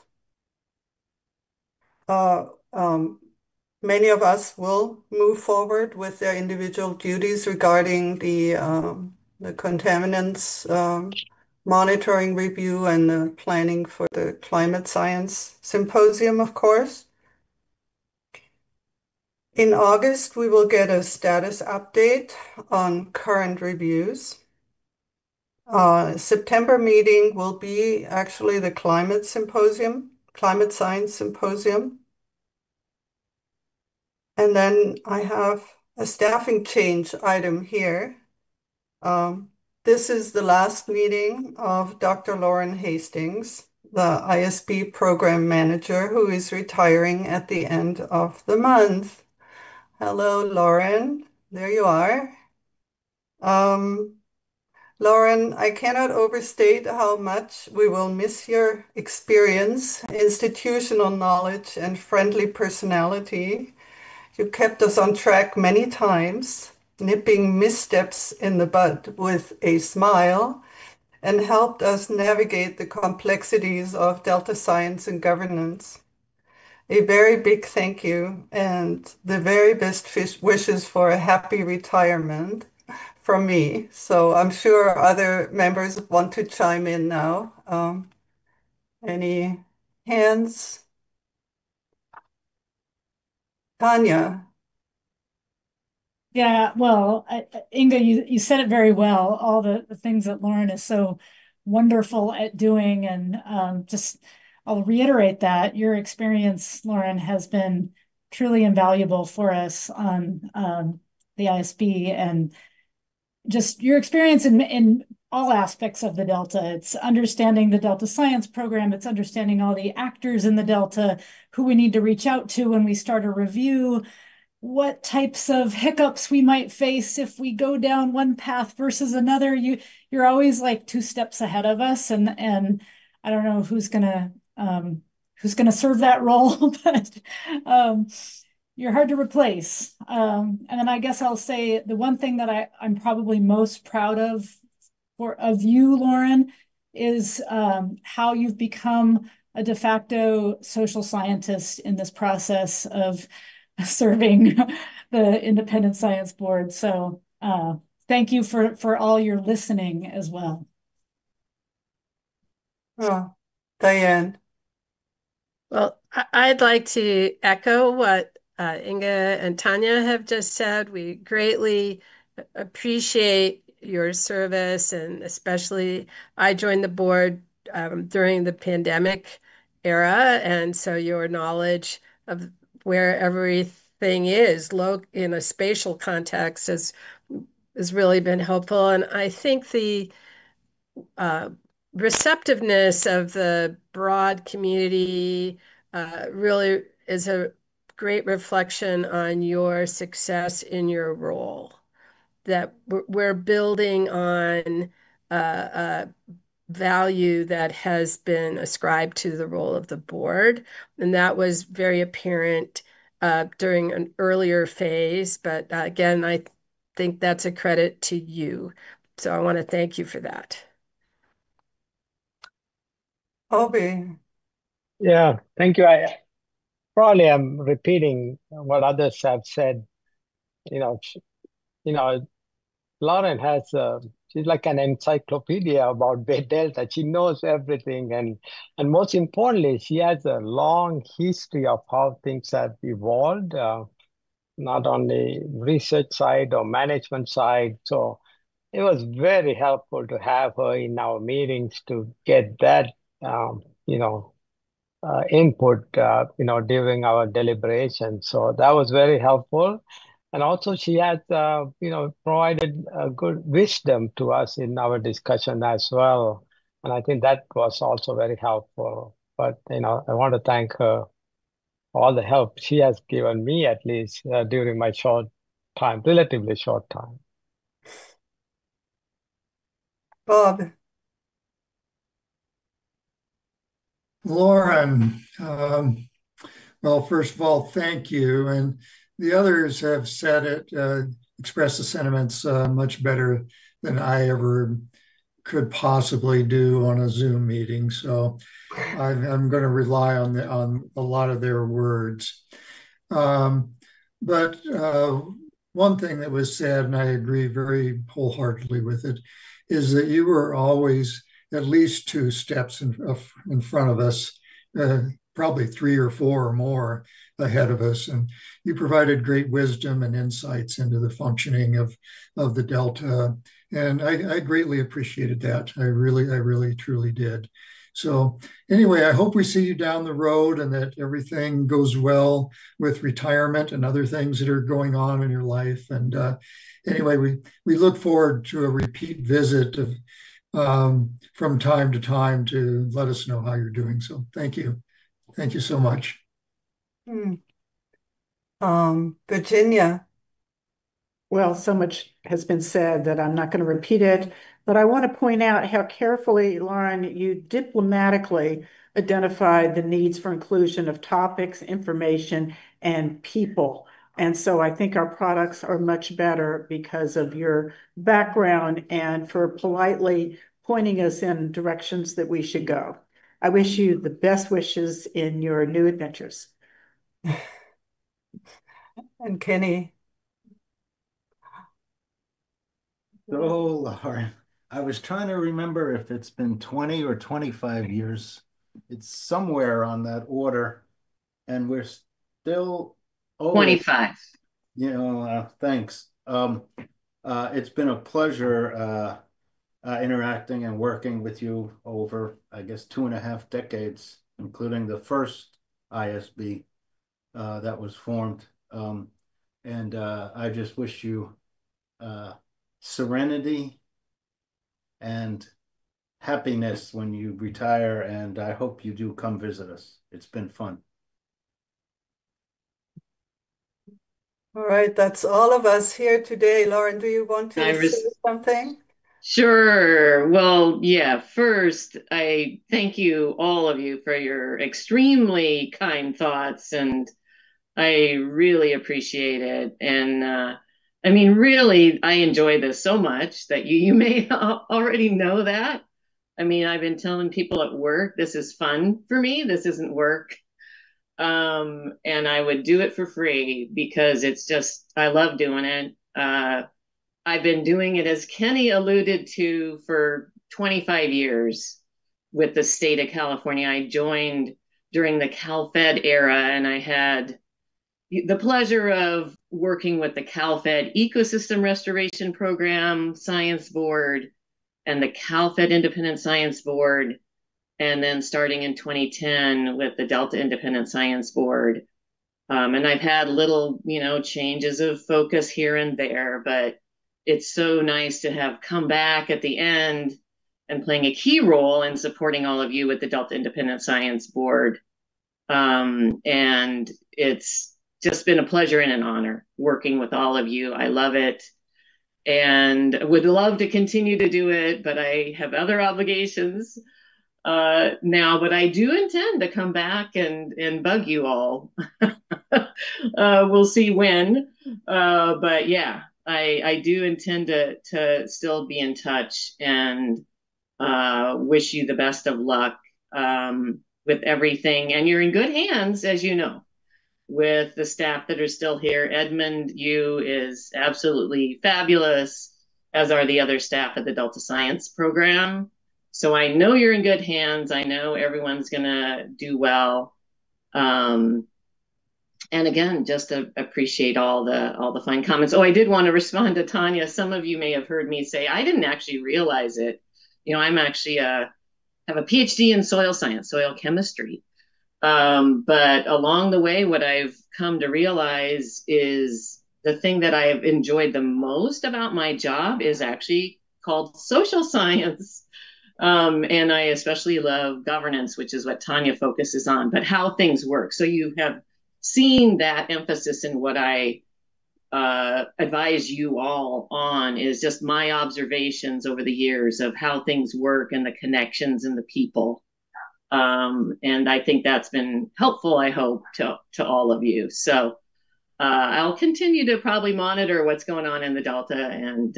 Many of us will move forward with their individual duties regarding the contaminants monitoring review and the planning for the climate science symposium, of course. In August, we will get a status update on current reviews. September meeting will be actually the climate science symposium. And then I have a staffing change item here. This is the last meeting of Dr. Lauren Hastings. the ISB program manager who is retiring at the end of the month. Hello, Lauren. There you are. Lauren, I cannot overstate how much we will miss your experience, institutional knowledge, and friendly personality. You kept us on track many times, nipping missteps in the bud with a smile, and helped us navigate the complexities of Delta science and governance. A very big thank you and the very best wishes for a happy retirement from me. So I'm sure other members want to chime in now. Any hands? Tanya. Yeah, well, Inga, you said it very well. All the things that Lauren is so wonderful at doing, and I'll reiterate that your experience, Lauren, has been truly invaluable for us on the ISB, and just your experience in all aspects of the Delta. It's understanding the Delta Science Program. It's understanding all the actors in the Delta, who we need to reach out to when we start a review, what types of hiccups we might face if we go down one path versus another. You're always like 2 steps ahead of us, and I don't know who's gonna serve that role, but you're hard to replace. And then I guess I'll say the one thing that I'm probably most proud of you, Lauren, is how you've become a de facto social scientist in this process of serving the Independent Science Board. So thank you for all your listening as well. Oh, Diane. Well, I'd like to echo what Inga and Tanya have just said. We greatly appreciate your service, and especially I joined the board during the pandemic era, and so your knowledge of where everything is in a spatial context has really been helpful. And I think the receptiveness of the broad community really is a great reflection on your success in your role. That we're building on a value that has been ascribed to the role of the board, and that was very apparent during an earlier phase. But again, I think that's a credit to you. So I want to thank you for that. Obi. Yeah, thank you. I probably am repeating what others have said. You know, Lauren has she's like an encyclopedia about Bay Delta. She knows everything, and most importantly, she has a long history of how things have evolved, not on the research side or management side. So it was very helpful to have her in our meetings to get that, input, during our deliberations. So that was very helpful. And also she has, provided good wisdom to us in our discussion as well. And I think that was also very helpful. But, I want to thank her for all the help she has given me, at least during my relatively short time. Bob. Lauren, well, first of all, thank you. And the others have said it, expressed the sentiments much better than I ever could possibly do on a Zoom meeting. So I'm going to rely on a lot of their words. But one thing that was said, and I agree very wholeheartedly with it, is that you were always at least 2 steps in front of us, probably 3 or 4 or more ahead of us. And you provided great wisdom and insights into the functioning of the Delta. And I greatly appreciated that. I really, truly did. So anyway, I hope we see you down the road and that everything goes well with retirement and other things that are going on in your life. And anyway, we look forward to a repeat visit of from time to time to let us know how you're doing. So thank you. Thank you so much. Hmm. Virginia. Well, so much has been said that I'm not going to repeat it, but I want to point out how carefully, Lauren, you diplomatically identified the needs for inclusion of topics, information, and people. And so I think our products are much better because of your background and for politely pointing us in directions that we should go. I wish you the best wishes in your new adventures. And Kenny. So, Lauren, I was trying to remember if it's been 20 or 25 years. It's somewhere on that order, and we're still always, 25. thanks. It's been a pleasure interacting and working with you over, I guess, 2.5 decades, including the first ISB that was formed. And I just wish you serenity and happiness when you retire, and I hope you do come visit us. It's been fun. All right, that's all of us here today. Lauren, do you want to say something? Sure. Well, yeah, first, I thank you, all of you, for your extremely kind thoughts, and I really appreciate it. And I mean, really, I enjoy this so much that you may already know that. I mean, I've been telling people at work, this is fun for me. This isn't work. And I would do it for free because it's just, I love doing it. I've been doing it, as Kenny alluded to, for 25 years with the state of California. I joined during the CalFed era, and I had the pleasure of working with the CalFed Ecosystem Restoration Program Science Board and the CalFed Independent Science Board, and then starting in 2010 with the Delta Independent Science Board. And I've had little, changes of focus here and there, but it's so nice to have come back at the end and playing a key role in supporting all of you with the Delta Independent Science Board. And it's just been a pleasure and an honor working with all of you. I love it and would love to continue to do it, but I have other obligations now, but I do intend to come back and bug you all. We'll see when, but yeah, I do intend to still be in touch and wish you the best of luck with everything. And you're in good hands, as you know, with the staff that are still here. Edmund Yu is absolutely fabulous, as are the other staff at the Delta Science program. So I know you're in good hands. I know everyone's going to do well. And again, just to appreciate all the fine comments. Oh, I did want to respond to Tanya. Some of you may have heard me say, I didn't actually realize it. I'm actually have a PhD in soil science, soil chemistry. But along the way, what I've come to realize is the thing that I have enjoyed the most about my job is actually called social science. And I especially love governance, which is what Tanya focuses on, but how things work. So you have seen that emphasis in what I advise you all on is just my observations over the years of how things work and the connections and the people. And I think that's been helpful, I hope, to all of you. So I'll continue to probably monitor what's going on in the Delta and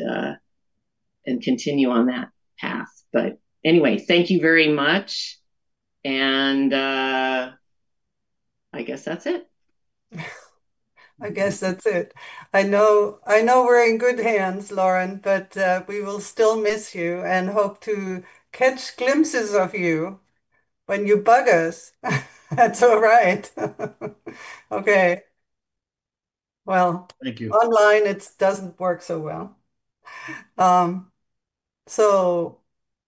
continue on that path. But anyway, thank you very much. And I guess that's it. I guess that's it. I know we're in good hands, Lauren, but we will still miss you and hope to catch glimpses of you when you bug us. That's all right. Okay. Well, thank you. Online it doesn't work so well. So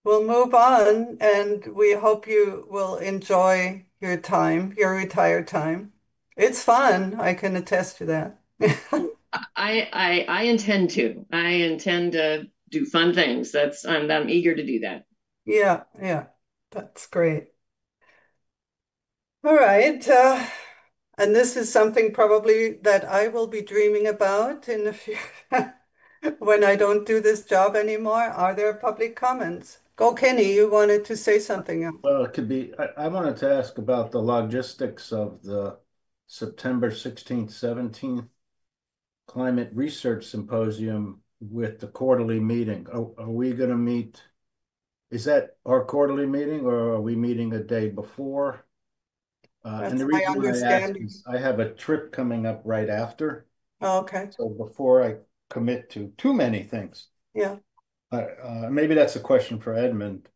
we'll move on, and we hope you will enjoy your time, your retired time. It's fun. I can attest to that. I intend to. I intend to do fun things. I'm eager to do that. Yeah, yeah, that's great. All right. And this is something probably that I will be dreaming about in the future when I don't do this job anymore. Are there public comments? Go, Kenny, you wanted to say something else. Well, it could be, I wanted to ask about the logistics of the September 16th, 17th Climate Research Symposium with the quarterly meeting. Are we going to meet? Is that our quarterly meeting or are we meeting a day before? And That's the my reason why I ask understanding. is I have a trip coming up right after. Oh, okay. So before I commit to too many things, Yeah. maybe that's a question for Edmund.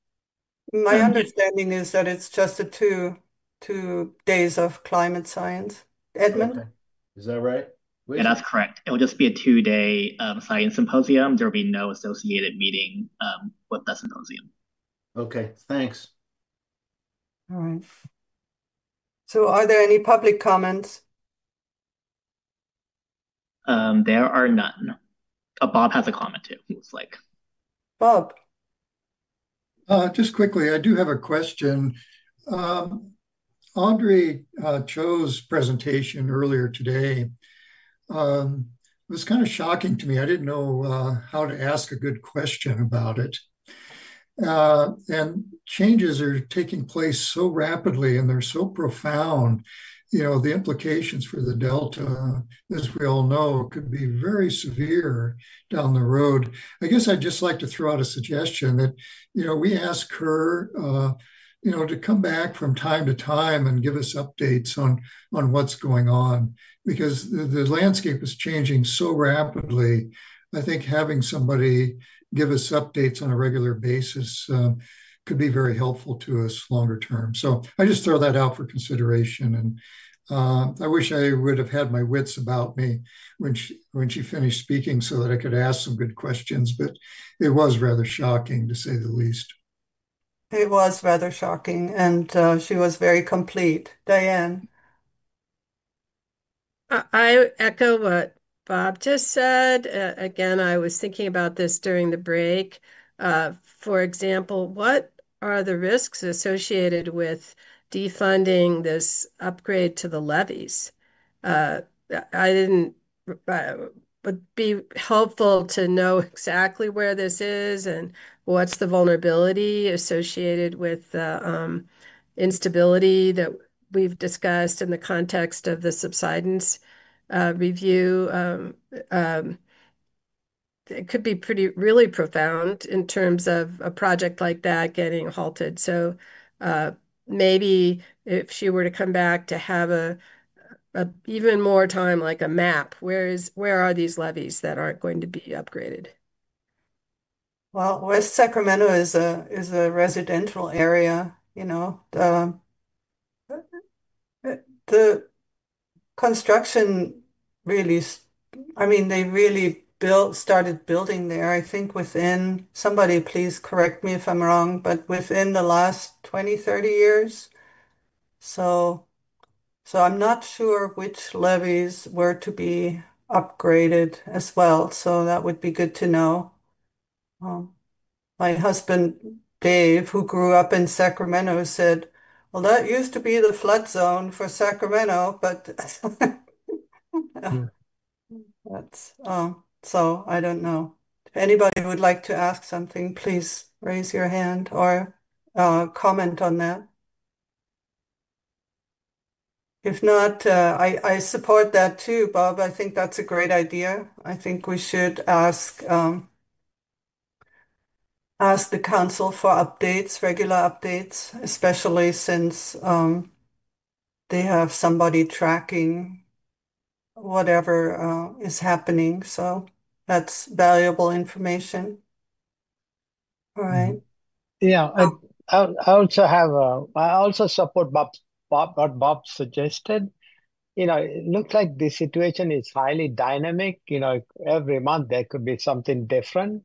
My understanding is that it's just a two days of climate science. Edmund? Okay. Is that right? Yeah, that's correct. It will just be a 2-day science symposium. There will be no associated meeting with the symposium. Okay, thanks. All right. So are there any public comments? There are none. Bob has a comment too, looks like. Bob. Just quickly, I do have a question. Audrey Cho's presentation earlier today was kind of shocking to me. I didn't know how to ask a good question about it. And changes are taking place so rapidly and they're so profound. You know, the implications for the Delta, as we all know, could be very severe down the road. I guess I'd just like to throw out a suggestion that, you know, we ask her, you know, to come back from time to time and give us updates on what's going on, because the landscape is changing so rapidly. I think having somebody give us updates on a regular basis could be very helpful to us longer term. So I just throw that out for consideration. And I wish I would have had my wits about me when she finished speaking so that I could ask some good questions, but it was rather shocking to say the least. It was rather shocking, and she was very complete. Diane. I echo what Bob just said. Again, I was thinking about this during the break. For example, what are the risks associated with defunding this upgrade to the levees? I didn't, would be helpful to know exactly where this is and what's the vulnerability associated with the instability that we've discussed in the context of the subsidence review. It could be really profound in terms of a project like that getting halted. So maybe if she were to come back to have a even more time, like a map, where are these levees that aren't going to be upgraded? Well, West Sacramento is a residential area, you know. The construction really, I mean, they really started building there, I think within, somebody please correct me if I'm wrong, but within the last 20, 30 years. So I'm not sure which levees were to be upgraded as well. So that would be good to know. Um, my husband, Dave, who grew up in Sacramento, said, well, that used to be the flood zone for Sacramento, but that's, so I don't know. If anybody would like to ask something, please raise your hand or comment on that. If not, I support that too, Bob. I think that's a great idea. I think we should ask the council for updates, regular updates, especially since they have somebody tracking whatever is happening. So that's valuable information. All right. Yeah, I also I also support what Bob suggested. You know, it looks like the situation is highly dynamic. You know, every month there could be something different.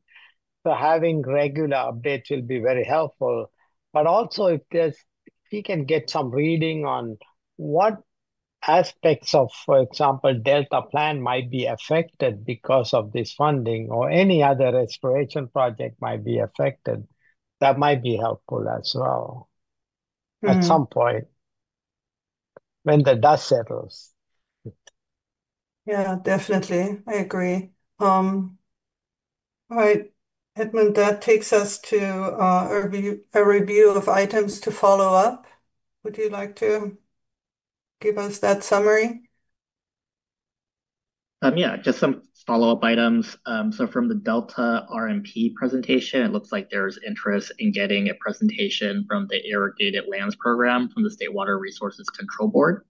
So having regular updates will be very helpful. But also if we can get some reading on what aspects of, for example, Delta plan might be affected because of this funding, or any other restoration project might be affected. That might be helpful as well at some point when the dust settles. Yeah, definitely. I agree. All right, Edmund, that takes us to a review of items to follow up. Would you like to give us that summary? Yeah, just some follow-up items. So from the Delta RMP presentation, it looks like there's interest in getting a presentation from the Irrigated Lands Program from the State Water Resources Control Board.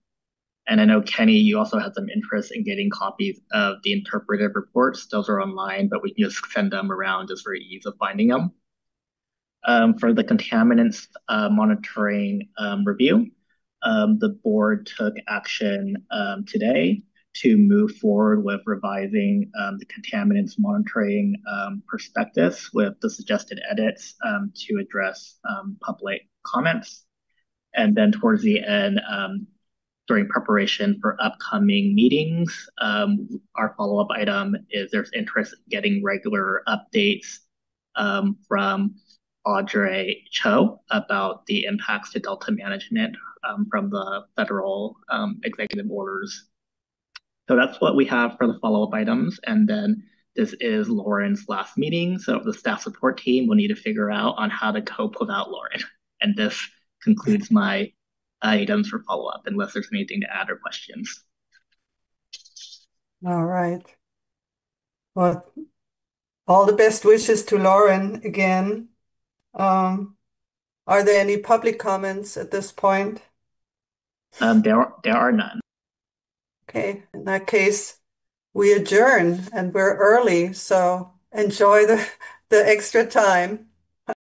And I know, Kenny, you also had some interest in getting copies of the interpretive reports. Those are online, but we can just send them around just for ease of finding them. For the contaminants monitoring review, the board took action today to move forward with revising the contaminants monitoring prospectus with the suggested edits to address public comments. And then towards the end, during preparation for upcoming meetings, our follow-up item is there's interest in getting regular updates from Audrey Cho about the impacts to Delta management from the federal executive orders. So that's what we have for the follow-up items. And then this is Lauren's last meeting. So the staff support team will need to figure out on how to cope without Lauren. And this concludes my items for follow-up, unless there's anything to add or questions. All right. Well, all the best wishes to Lauren again. Are there any public comments at this point? There are none. Okay, in that case, we adjourn and we're early, so enjoy the extra time.